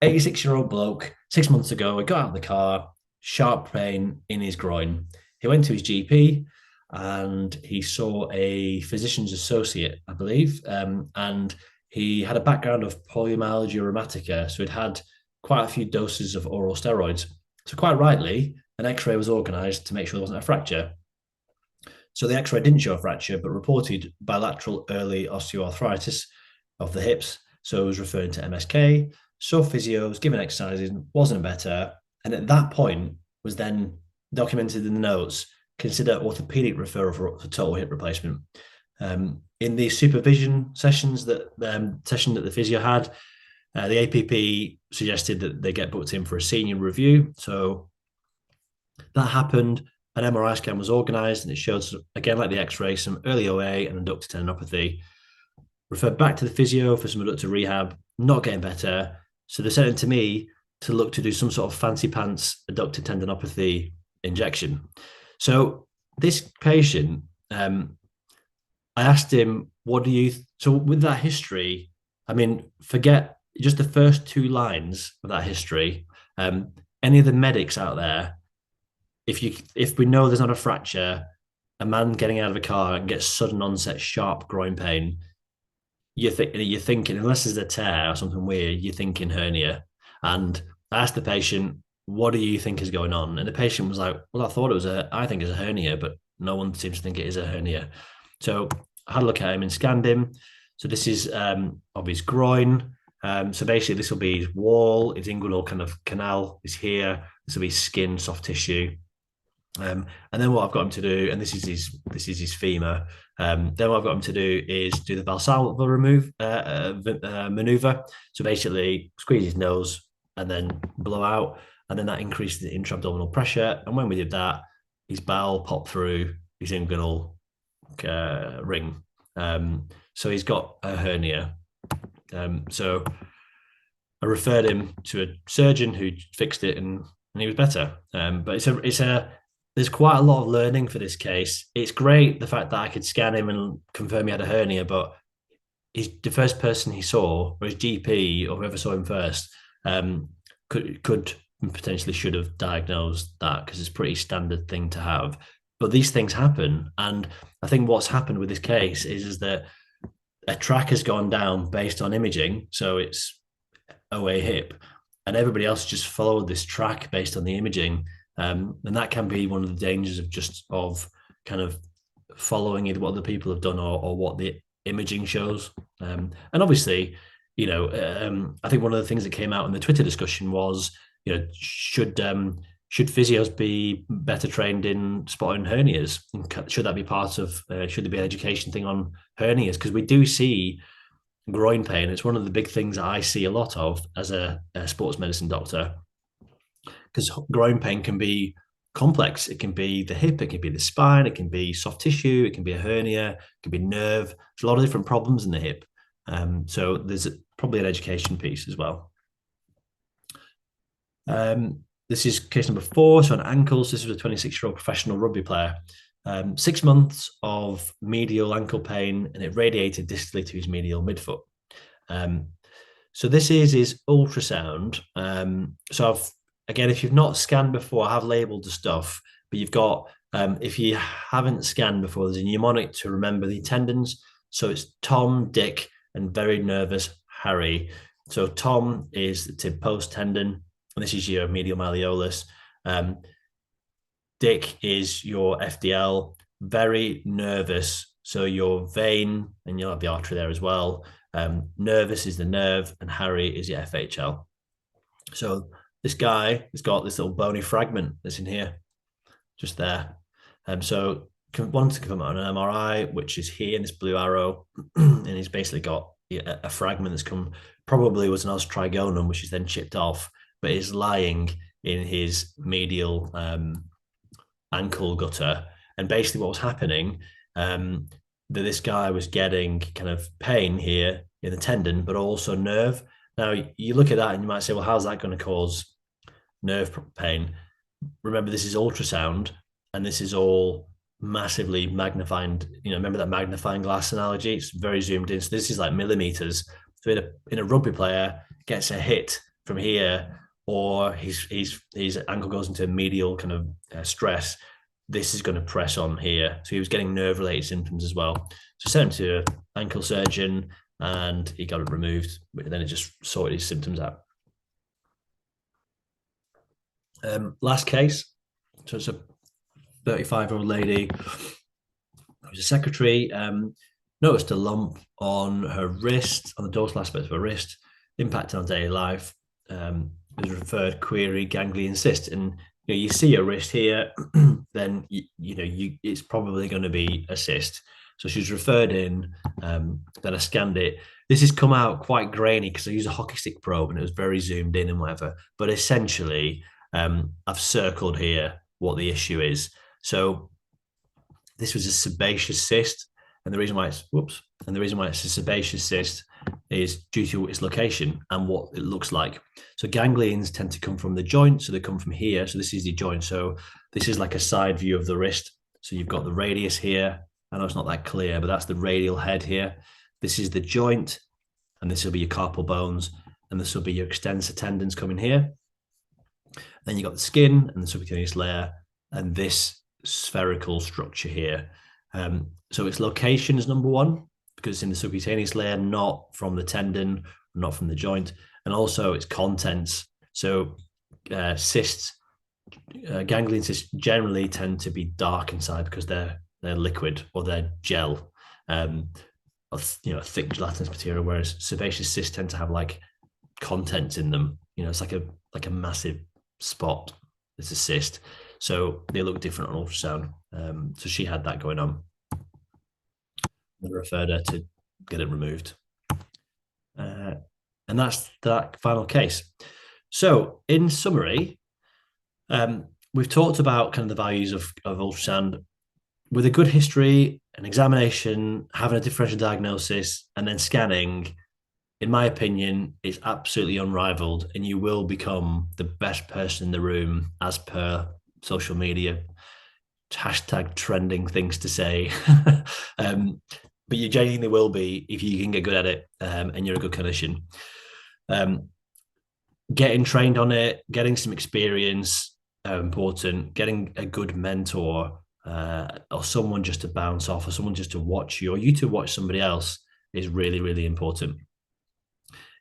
86-year-old bloke, 6 months ago, I got out of the car, sharp pain in his groin. He went to his GP and he saw a physician's associate, I believe, and he had a background of polymyalgia rheumatica, so he'd had quite a few doses of oral steroids. So quite rightly, an X-ray was organised to make sure there wasn't a fracture. So the X-ray didn't show a fracture, but reported bilateral early osteoarthritis of the hips. So it was referring to MSK, saw physios, given exercises, wasn't better. And at that point was then documented in the notes, consider orthopedic referral for total hip replacement. In the supervision sessions that the physio had, the APP suggested that they get booked in for a senior review. So that happened. An MRI scan was organised and it showed, again, like the X-ray, some early OA and adductor tendinopathy. Referred back to the physio for some adductor rehab, not getting better. So they sent it to me to look to do some sort of fancy pants adductor tendinopathy injection. So this patient, I asked him, so with that history, I mean, forget just the first 2 lines of that history. Any of the medics out there, if we know there's not a fracture, a man getting out of a car and gets sudden onset sharp groin pain, you're thinking, unless there's a tear or something weird, you're thinking hernia. And I asked the patient, what do you think is going on? And the patient was like, well, I think it's a hernia, but no one seems to think it is a hernia. So I had a look at him and scanned him. So this is of his groin. So basically this will be his wall, his inguinal kind of canal is here. This will be skin, soft tissue. And then what I've got him to do, and this is his femur. Then what I've got him to do is do the Valsalva maneuver. So basically squeeze his nose and then blow out, and then that increases the intra-abdominal pressure. And when we did that, his bowel popped through his inguinal ring. So he's got a hernia. So I referred him to a surgeon who fixed it, and he was better. But there's quite a lot of learning for this case. It's great the fact that I could scan him and confirm he had a hernia, but the first person he saw, or his GP, or whoever saw him first, could potentially should have diagnosed that, because it's a pretty standard thing to have. But these things happen, and I think what's happened with this case is that a track has gone down based on imaging, so it's OA hip, and everybody else just followed this track based on the imaging. And that can be one of the dangers of kind of following either what the people have done or what the imaging shows. And obviously, I think one of the things that came out in the Twitter discussion was, should physios be better trained in spotting hernias? And should that be part of, should there be an education thing on hernias? Because we do see groin pain. It's one of the big things that I see a lot of as a sports medicine doctor, because groin pain can be complex. It can be the hip, it can be the spine, it can be soft tissue, it can be a hernia, it can be nerve. There's a lot of different problems in the hip. So there's probably an education piece as well. This is case number 4. So on ankles, this was a 26-year-old professional rugby player. 6 months of medial ankle pain, and it radiated distally to his medial midfoot. So this is his ultrasound. So again, if you've not scanned before, I have labeled the stuff, but you've got, if you haven't scanned before, there's a mnemonic to remember the tendons. So it's Tom, Dick, and very nervous Harry. So Tom is the tib post tendon, and this is your medial malleolus. Dick is your FDL, very nervous. So your vein, and you'll have the artery there as well. Nervous is the nerve, and Harry is your FHL. So this guy has got this little bony fragment that's in here, just there. So wanted to confirm on an MRI, which is here in this blue arrow, and he's basically got a fragment that's probably was an os trigonum, which is then chipped off, but is lying in his medial ankle gutter. And basically what was happening, that this guy was getting kind of pain here in the tendon, but also nerve. Now, you look at that and you might say, well, how's that going to cause nerve pain? Remember, this is ultrasound, and this is all massively magnified. Remember that magnifying glass analogy? It's very zoomed in. So this is like millimeters. So in a rugby player gets a hit from here, or his ankle goes into medial kind of stress, this is going to press on here. So he was getting nerve-related symptoms as well. So sent him to an ankle surgeon, and he got it removed. But then it just sorted his symptoms out. Last case. So it's a 35-year-old lady who's a secretary. Noticed a lump on her wrist, on the dorsal aspect of her wrist, impacting on daily life. Was referred query ganglion cyst, and you see a wrist here, then it's probably going to be a cyst. So she's referred in. Then I scanned it. This has come out quite grainy because I used a hockey stick probe and it was very zoomed in and whatever. But essentially, I've circled here what the issue is. So this was a sebaceous cyst, and the reason why it's a sebaceous cyst is due to its location and what it looks like. So ganglions tend to come from the joint, so they come from here. So this is the joint. So this is like a side view of the wrist. So you've got the radius here. I know it's not that clear, but that's the radial head here. This is the joint, and this will be your carpal bones, and this will be your extensor tendons coming here. Then you've got the skin and the subcutaneous layer, and this spherical structure here. So its location is number one, because it's in the subcutaneous layer, not from the tendon, not from the joint, and also its contents. So cysts, ganglion cysts generally tend to be dark inside because they're liquid or they're gel, thick gelatinous material, whereas sebaceous cysts tend to have like contents in them. It's like a massive spot. It's a cyst, so they look different on ultrasound. So she had that going on. I referred her to get it removed, and that's that final case. So in summary, we've talked about kind of the values of ultrasound. With a good history, an examination, having a differential diagnosis, and then scanning, in my opinion, it's absolutely unrivaled, and you will become the best person in the room as per social media hashtag trending things to say. But you genuinely will be if you can get good at it, and you're a good clinician. Getting trained on it, getting some experience, important. Getting a good mentor, or someone just to bounce off, or someone just to watch you, or you to watch somebody else, is really, really important.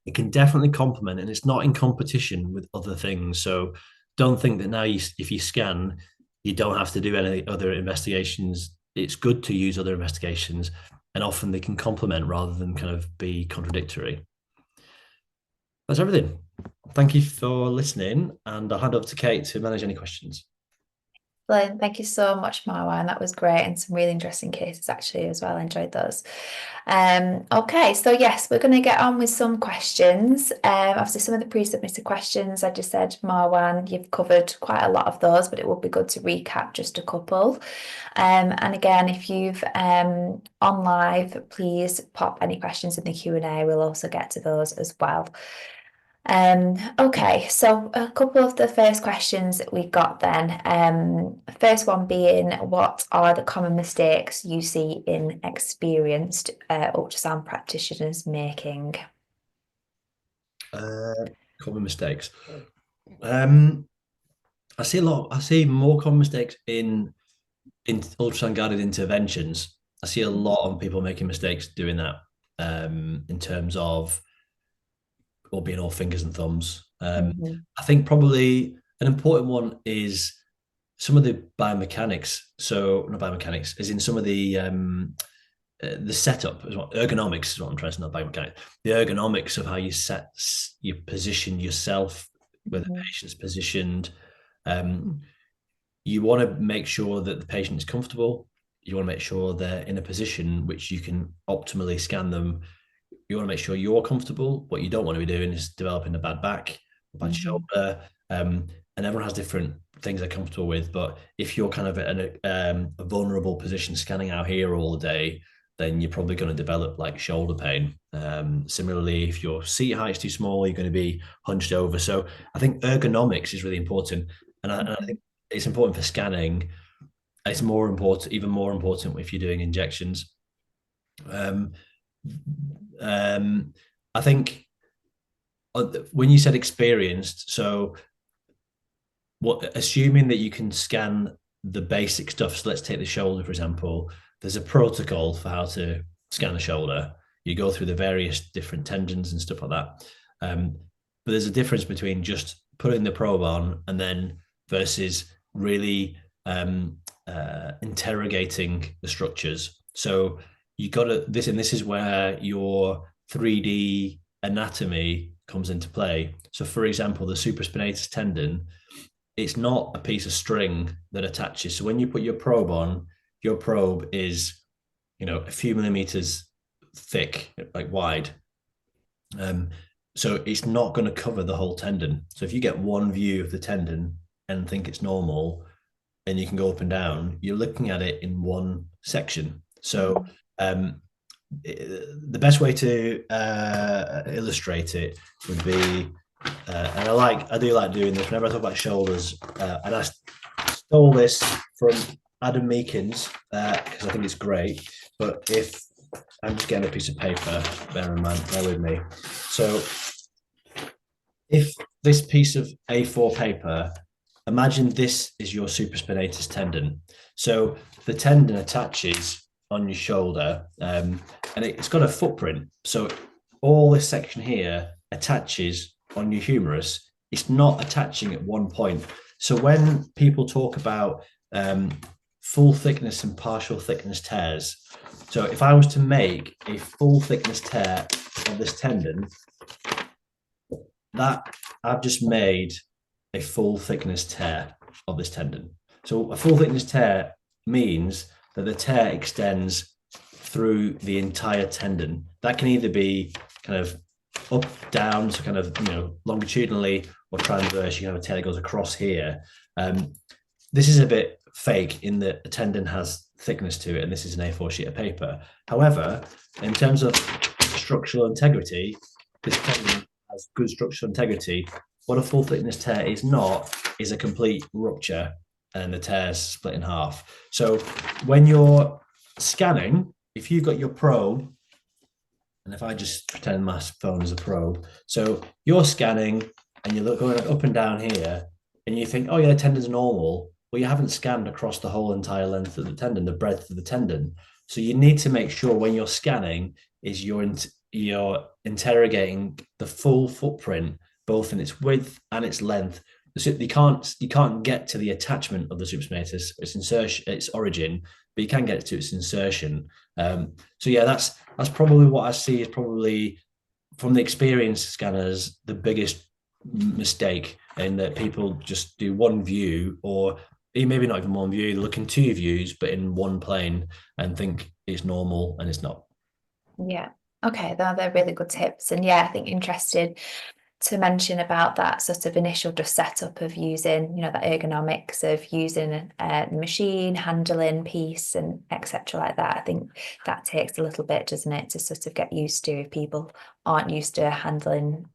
It can definitely complement, and it's not in competition with other things. So don't think that now if you scan, you don't have to do any other investigations. It's good to use other investigations, and often they can complement rather than kind of be contradictory. That's everything. Thank you for listening, and I'll hand over to Kate to manage any questions. Brilliant. Thank you so much, Marwan. That was great, and some really interesting cases actually as well. I enjoyed those. Okay, so yes, we're going to get on with some questions. Obviously, some of the pre-submitted questions, I just said, Marwan, you've covered quite a lot of those, but it would be good to recap just a couple. And again, if you've on live, please pop any questions in the Q&A. We'll also get to those as well. Okay, so a couple of the first questions that we got then. First one being, what are the common mistakes you see in experienced ultrasound practitioners making? Common mistakes. I see more common mistakes in ultrasound guided interventions. I see a lot of people making mistakes doing that, in terms of or being all fingers and thumbs. I think probably an important one is some of the biomechanics. So not biomechanics, as in some of the setup, ergonomics is what I'm trying to say, not biomechanics. The ergonomics of how you position yourself, where the patient's positioned. You want to make sure that the patient is comfortable. You want to make sure they're in a position which you can optimally scan them. You want to make sure you're comfortable. What you don't want to be doing is developing a bad back, a bad shoulder. And everyone has different things they're comfortable with. But if you're kind of in a vulnerable position scanning out here all day, then you're probably going to develop like shoulder pain. Similarly, if your seat height is too small, you're going to be hunched over. So I think ergonomics is really important. And I think it's important for scanning. It's more important, even more important if you're doing injections. I think when you said experienced, so what, assuming that you can scan the basic stuff. So let's take the shoulder, for example. There's a protocol for how to scan a shoulder. You go through the various different tendons and stuff like that. But there's a difference between just putting the probe on and then versus really interrogating the structures. So you got to this, and this is where your 3D anatomy comes into play. So, for example, the supraspinatus tendon, it's not a piece of string that attaches. So when you put your probe on, your probe is, a few millimeters thick, like wide. So it's not going to cover the whole tendon. So if you get one view of the tendon and think it's normal, and you can go up and down, you're looking at it in one section. So the best way to illustrate it would be, and I do like doing this whenever I talk about shoulders, and I stole this from Adam Meekins because I think it's great. But if I'm just getting a piece of paper, bear with me. So if this piece of A4 paper, imagine this is your supraspinatus tendon. So the tendon attaches on your shoulder, and it's got a footprint. So all this section here attaches on your humerus. It's not attaching at one point. So when people talk about full thickness and partial thickness tears, so if I was to make a full thickness tear of this tendon, that I've just made a full thickness tear of this tendon. So a full thickness tear means that the tear extends through the entire tendon. That can either be kind of up, down, so kind of, longitudinally, or transverse. You have a tear that goes across here. This is a bit fake in that the tendon has thickness to it, and this is an A4 sheet of paper. However, in terms of structural integrity, this tendon has good structural integrity. What a full thickness tear is not is a complete rupture and the tear's split in half. So when you're scanning, if you've got your probe, and if I just pretend my phone is a probe, so you're scanning and you're going up and down here, and you think, oh yeah, the tendon's normal. Well, you haven't scanned across the whole entire length of the tendon, the breadth of the tendon. So you need to make sure when you're scanning is you're interrogating the full footprint, both in its width and its length. You can't get to the attachment of the supraspinatus, its insertion, its origin, but you can get to its insertion. So yeah, that's probably what I see is probably from the experienced scanners the biggest mistake, in that people just do one view, or maybe not even one view, they look in two views but in one plane and think it's normal, and it's not. Yeah. Okay, they're really good tips. And yeah, I think interested to mention about that sort of initial just setup of using, that ergonomics of using the machine, handling piece and etc. like that. I think that takes a little bit, doesn't it, to sort of get used to if people aren't used to handling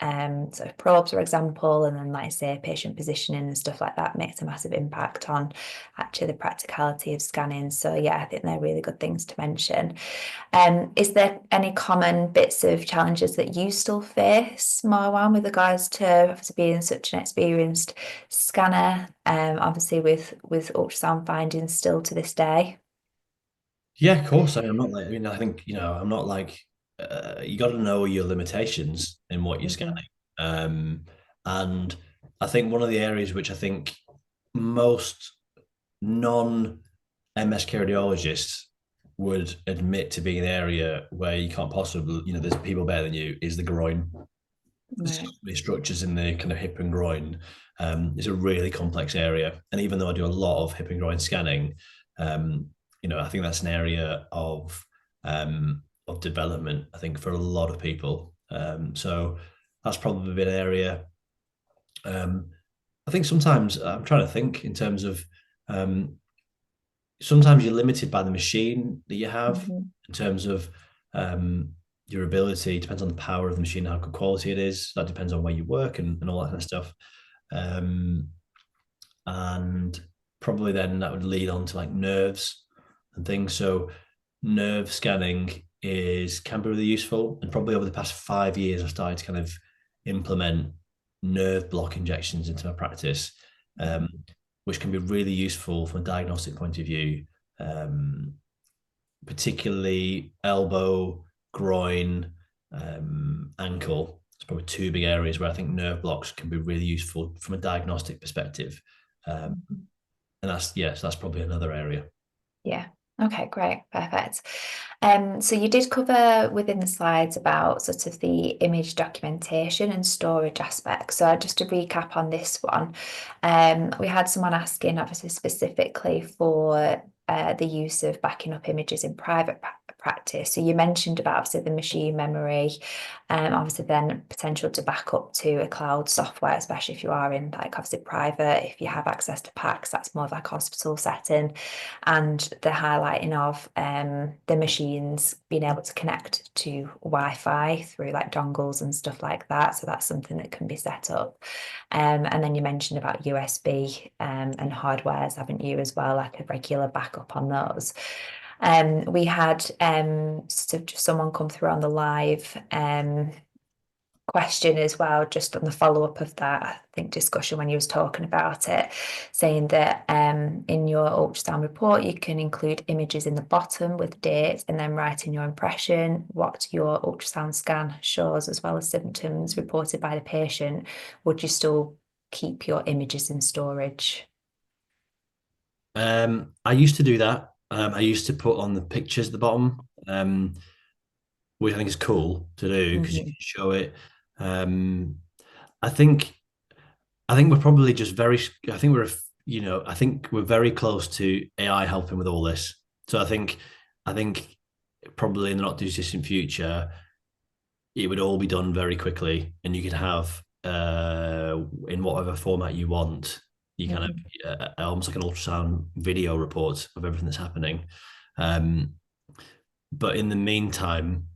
sort of probes, for example, and then like I say patient positioning and stuff like that makes a massive impact on actually the practicality of scanning. So yeah, I think they're really good things to mention. Is there any common bits of challenges that you still face, Marwan, with regards to obviously being such an experienced scanner, obviously with ultrasound findings still to this day? Yeah, of course. I'm not like, I think, I'm not like, you got to know your limitations in what you're Mhm. scanning. And I think one of the areas which I think most non-MSK radiologists would admit to being an area where you can't possibly, there's people better than you, is the groin. There's so Right. many structures in the kind of hip and groin. It's a really complex area. And even though I do a lot of hip and groin scanning, I think that's an area of development, I think, for a lot of people. So that's probably been an area. I think sometimes I'm trying to think in terms of sometimes you're limited by the machine that you have Mhm. in terms of your ability. It depends on the power of the machine, how good quality it is. That depends on where you work and all that kind of stuff. Um, and probably then that would lead on to like nerves and things. So nerve scanning can be really useful. And probably over the past 5 years, I've started to kind of implement nerve block injections into my practice, um, which can be really useful from a diagnostic point of view, um, particularly elbow, groin, ankle. It's probably two big areas where I think nerve blocks can be really useful from a diagnostic perspective. And that's, yes, that's probably another area. Yeah. Okay, great. Perfect. So you did cover within the slides about sort of the image documentation and storage aspect. So just to recap on this one, we had someone asking obviously specifically for the use of backing up images in private practice. So you mentioned about obviously the machine memory, obviously then potential to back up to a cloud software, especially if you are in like obviously private, if you have access to PACS, that's more of like hospital setting, and the highlighting of the machines being able to connect to Wi-Fi through like dongles and stuff like that. So that's something that can be set up. And then you mentioned about USB and hardwares, haven't you, as well, like a regular backup on those. We had sort of just someone come through on the live question as well, just on the follow-up of that, I think, discussion when you was talking about it, saying that in your ultrasound report, you can include images in the bottom with dates and then write in your impression what your ultrasound scan shows, as well as symptoms reported by the patient. Would you still keep your images in storage? I used to do that. I used to put on the pictures at the bottom, which I think is cool to do because you Mhm. can show it. Um, I think I think we're probably just very. I think I think we're very close to AI helping with all this. So I think probably in the not too distant future, it would all be done very quickly, and you could have in whatever format you want. You kind of Mhm. almost like an ultrasound video report of everything that's happening. Um, but in the meantime,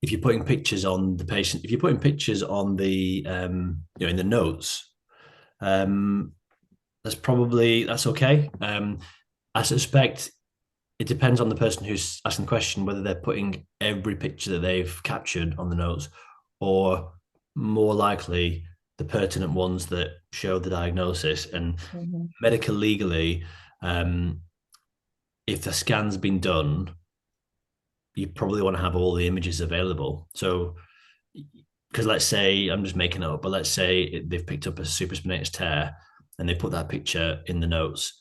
if you're putting pictures on the patient, if you're putting pictures on the in the notes, um, that's okay. I suspect it depends on the person who's asking the question whether they're putting every picture that they've captured on the notes, or more likely the pertinent ones that show the diagnosis. And Mhm. medical legally, um, if the scan's been done, you probably want to have all the images available. So, because let's say I'm just making it up, but let's say they've picked up a supraspinatus tear and they put that picture in the notes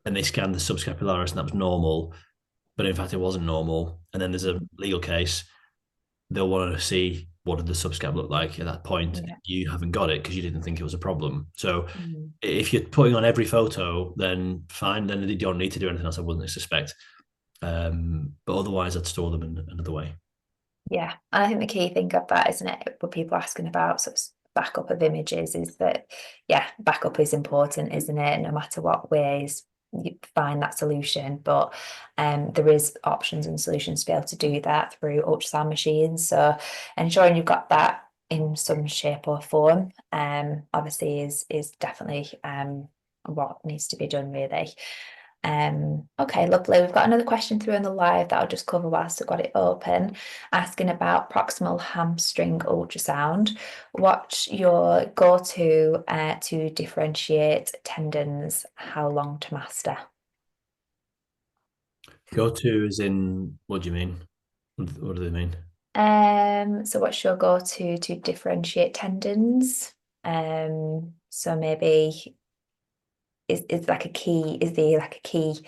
and they scanned the subscapularis and that was normal, but in fact it wasn't normal. And then there's a legal case. They'll want to see what did the subscap look like at that point. Yeah. You haven't got it because you didn't think it was a problem. So Mhm. if you're putting on every photo, then fine. Then you don't need to do anything else. I wouldn't suspect. But otherwise, I'd store them in another way. Yeah, and I think the key thing of that, isn't it, with people asking about sort of backup of images, is that, yeah, backup is important, isn't it? No matter what ways you find that solution, but there is options and solutions to be able to do that through ultrasound machines. So ensuring you've got that in some shape or form, obviously is definitely what needs to be done, really. Okay, lovely. We've got another question through on the live that I'll just cover whilst I've got it open, asking about proximal hamstring ultrasound. What's your go-to to differentiate tendons? How long to master? Go to is in, what do you mean? What do they mean? So what's your go-to to differentiate tendons? So maybe is like a key, is there like a key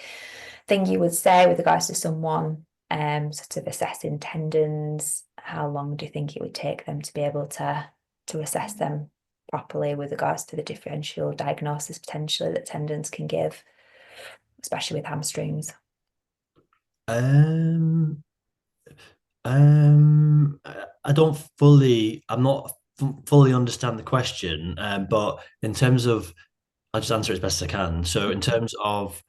thing you would say with regards to someone sort of assessing tendons? How long do you think it would take them to be able to assess them properly with regards to the differential diagnosis potentially that tendons can give, especially with hamstrings? Um, um, I don't fully, I'm not fully understand the question, but in terms of, I'll just answer it as best as I can. So in terms of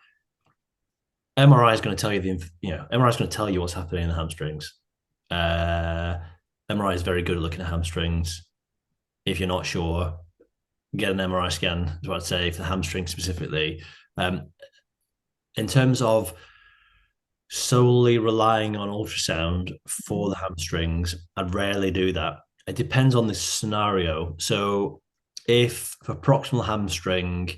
MRI is going to tell you MRI is going to tell you what's happening in the hamstrings. Uh, MRI is very good at looking at hamstrings. If you're not sure, get an MRI scan, is what I'd say for the hamstring specifically. Um, in terms of solely relying on ultrasound for the hamstrings, I'd rarely do that. it depends on the scenario. So if for proximal hamstring,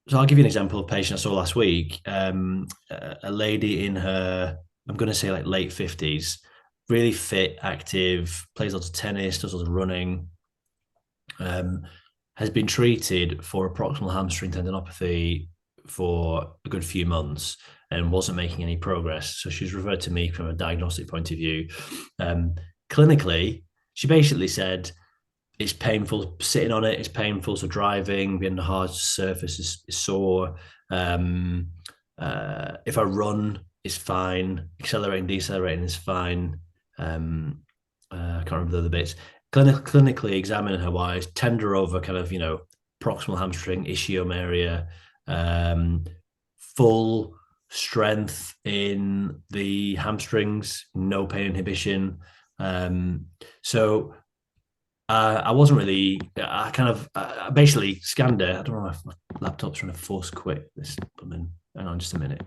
so I'll give you an example of a patient I saw last week. A lady in her, I'm going to say like late 50s, really fit, active, plays lots of tennis, does lots of running, um, has been treated for a proximal hamstring tendinopathy for a good few months and wasn't making any progress. So she was referred to me from a diagnostic point of view. Um, Clinically, she basically said, it's painful sitting on it. It's painful. So driving, being on a hard surface is sore. If I run, it's fine. Accelerating, decelerating is fine. I can't remember the other bits. Clinically examining her wise, tender over kind of, proximal hamstring, ischium area, full strength in the hamstrings, no pain inhibition. So I wasn't really. I kind of basically scanned her. I don't know if my laptop's trying to force quit this. Hang on, just a minute.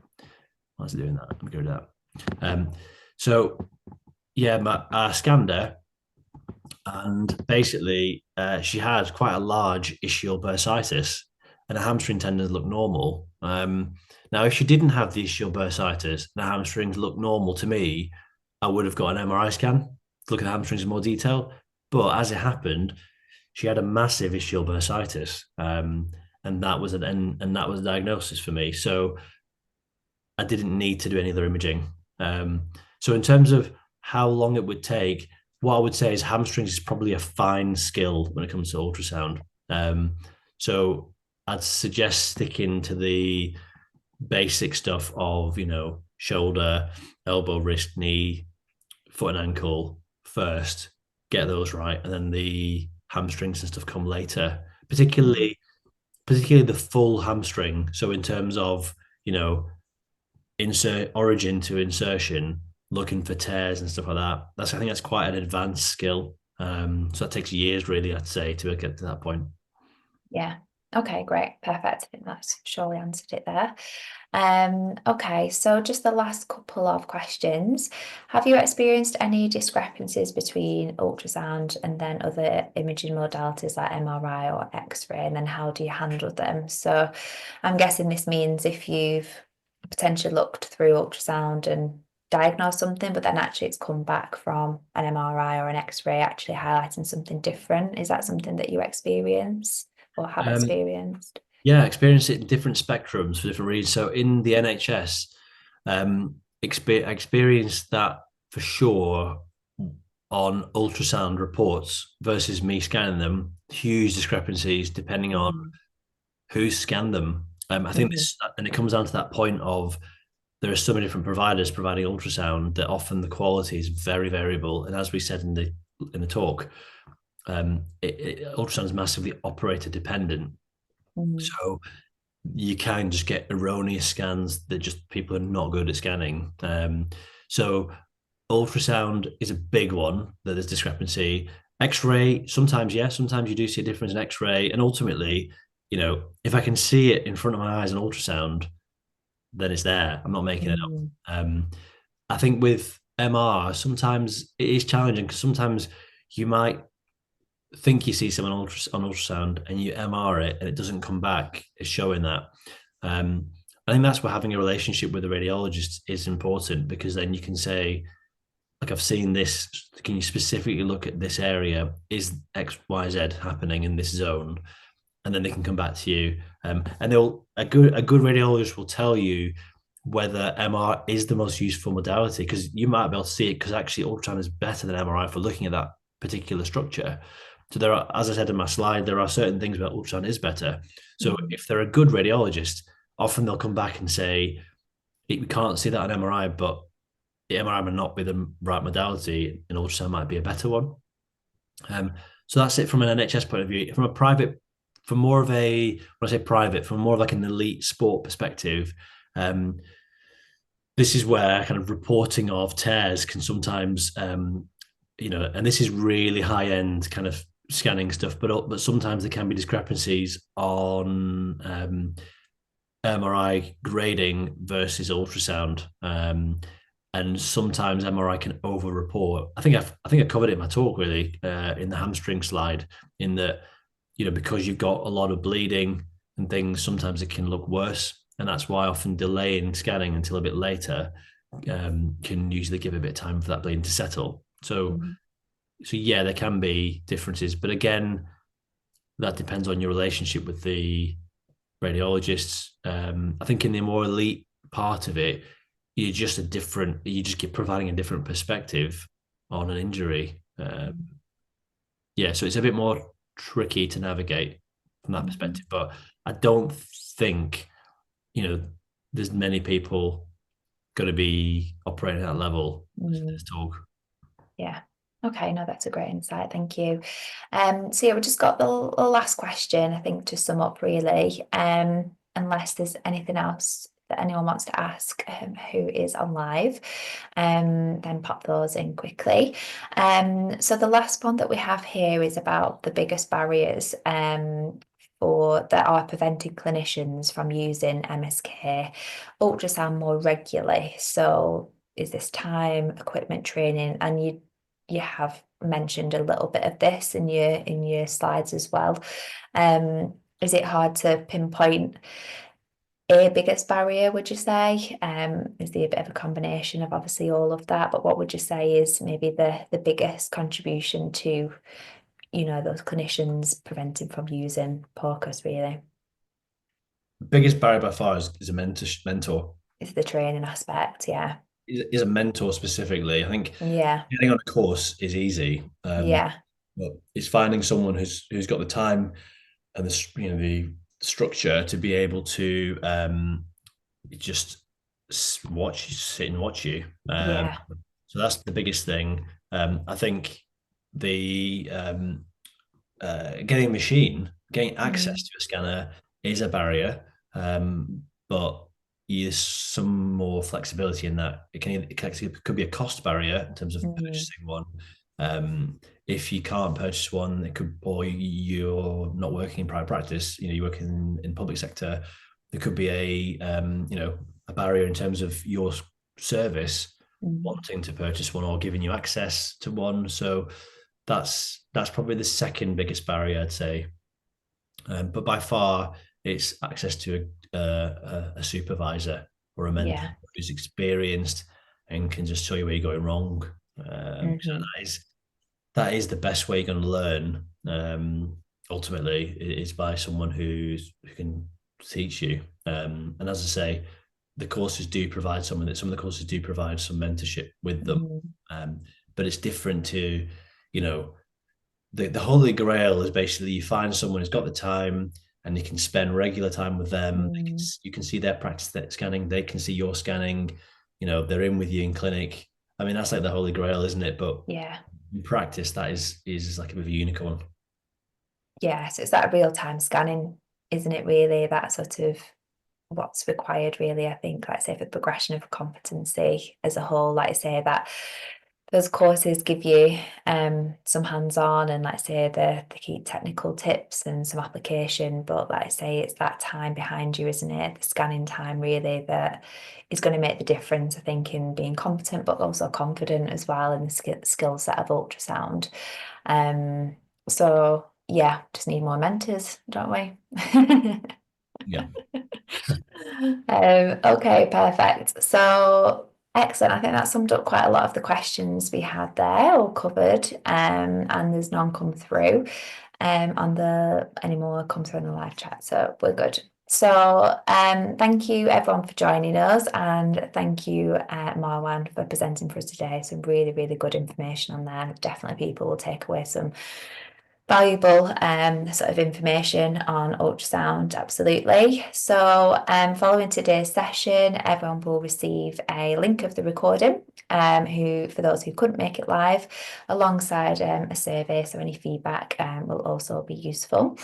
Why's it doing that? Let me go to that. So yeah, I scanned her, and basically she had quite a large ischial bursitis, and her hamstring tendons looked normal. Now, if she didn't have the ischial bursitis and her hamstrings looked normal to me, I would have got an MRI scan to look at the hamstrings in more detail. But as it happened, she had a massive ischial bursitis, and that was and that was a diagnosis for me. So I didn't need to do any other imaging. So in terms of how long it would take, what I would say is hamstrings is probably a fine skill when it comes to ultrasound. So I'd suggest sticking to the basic stuff of, shoulder, elbow, wrist, knee, foot and ankle first, get those right, and then the hamstrings and stuff come later. Particularly the full hamstring. So in terms of, insert origin to insertion, looking for tears and stuff like that. I think that's quite an advanced skill. So that takes years, really, I'd say, to get to that point. Yeah. Okay, great. Perfect. I think that's surely answered it there. Okay, so just the last couple of questions. Have you experienced any discrepancies between ultrasound and then other imaging modalities like MRI or X-ray, and then how do you handle them? So I'm guessing this means if you've potentially looked through ultrasound and diagnosed something, but then actually it's come back from an MRI or an X-ray actually highlighting something different. Is that something that you experience or have experienced? Yeah, experience it in different spectrums for different reasons. So in the NHS, experienced that for sure on ultrasound reports versus me scanning them. Huge discrepancies depending on who scanned them. I think this, and it comes down to that point of there are so many different providers providing ultrasound that often the quality is very variable. And as we said in the talk, ultrasound is massively operator dependent. So you can just get erroneous scans that just people are not good at scanning. So ultrasound is a big one that there's discrepancy. X-ray, sometimes, yes, sometimes you do see a difference in X-ray. And ultimately, if I can see it in front of my eyes on ultrasound, then it's there. I'm not making it up. I think with MR, sometimes it is challenging because sometimes you might think you see someone on ultrasound and you MR it and it doesn't come back as showing that. I think that's where having a relationship with a radiologist is important, because then you can say, like, I've seen this. Can you specifically look at this area? Is X, Y, Z happening in this zone? And then they can come back to you. And a good radiologist will tell you whether MR is the most useful modality, because you might be able to see it because actually ultrasound is better than MRI for looking at that particular structure. So there are, as I said in my slide, there are certain things about ultrasound is better. So if they're a good radiologist, often they'll come back and say, we can't see that on MRI, but the MRI might not be the right modality, and ultrasound might be a better one. So that's it from an NHS point of view. From a private, from more of a, when I say private, from more of like an elite sport perspective, this is where kind of reporting of tears can sometimes, and this is really high end kind of scanning stuff, but sometimes there can be discrepancies on MRI grading versus ultrasound. and sometimes MRI can over-report. I think I covered it in my talk really in the hamstring slide. In that, because you've got a lot of bleeding and things, sometimes it can look worse, and that's why often delaying scanning until a bit later can usually give a bit of time for that bleeding to settle. Mhm. So yeah, there can be differences, but again, that depends on your relationship with the radiologists. I think in the more elite part of it, you just keep providing a different perspective on an injury. Yeah, so it's a bit more tricky to navigate from that Mhm. perspective. But I don't think, you know, there's many people going to be operating at that level Mhm. as talk. Yeah. Okay, no, that's a great insight. Thank you. So yeah, we just got the last question, I think, to sum up really. Unless there's anything else that anyone wants to ask, who is on live, then pop those in quickly. So the last one that we have here is about the biggest barriers for that are preventing clinicians from using MSK ultrasound more regularly. So is this time, equipment, training, and you have mentioned a little bit of this in your slides as well. Is it hard to pinpoint a biggest barrier, would you say? Is there a bit of a combination of obviously all of that, but what would you say is maybe the biggest contribution to, those clinicians preventing from using POCUS really? The biggest barrier by far is a mentor. Is the training aspect, yeah. Is a mentor specifically. I think Yeah, getting on a course is easy, yeah, but it's finding someone who's got the time and the structure to be able to just sit and watch you. yeah. So that's the biggest thing. I think the getting a machine, getting access Mm, to a scanner is a barrier, but there's some more flexibility in that. It could be a cost barrier in terms of mm, purchasing one. If you can't purchase one, or you're not working in private practice, you work in public sector, there could be a barrier in terms of your service mm, wanting to purchase one or giving you access to one. So that's probably the second biggest barrier, I'd say. But by far, it's access to a supervisor or a mentor yeah. who's experienced and can just show you where you're going wrong. So Hmm. that is the best way you're going to learn. Ultimately, is by someone who can teach you. And as I say, some of the courses do provide some mentorship with them. Mm, Um, but it's different to, you know, the holy grail is basically you find someone who's got the time and you can spend regular time with them. mm, You can see their practice scanning, they can see your scanning. They're in with you in clinic. I mean, that's like the holy grail, isn't it? But yeah. in practice, that is like a bit of a unicorn. Yeah, so it's that real-time scanning, isn't it, really? That sort of what's required, really, I think, like I say, for progression of competency as a whole, like I say, that those courses give you some hands-on and like I say the key technical tips and some application, but like I say, it's that time behind you, isn't it? The scanning time really that is going to make the difference, I think, in being competent, but also confident as well in the skill set of ultrasound. Um, so yeah, just need more mentors, don't we? Yeah. Okay, perfect. So excellent. I think that summed up quite a lot of the questions we had there, all covered. And there's none come through on the anymore come through in the live chat. So we're good. So thank you everyone for joining us, and thank you Marwan for presenting for us today. Some really, really good information on there. Definitely people will take away some valuable sort of information on ultrasound, absolutely. So following today's session, everyone will receive a link of the recording, who for those who couldn't make it live, alongside a survey, so any feedback will also be useful.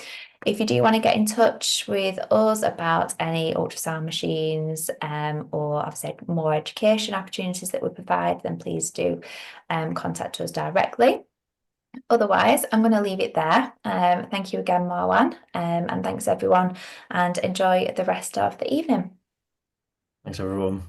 If you do want to get in touch with us about any ultrasound machines or I've said more education opportunities that we provide, then please do contact us directly. Otherwise, I'm going to leave it there. Thank you again, Marwan, and thanks everyone, and enjoy the rest of the evening. Thanks, everyone.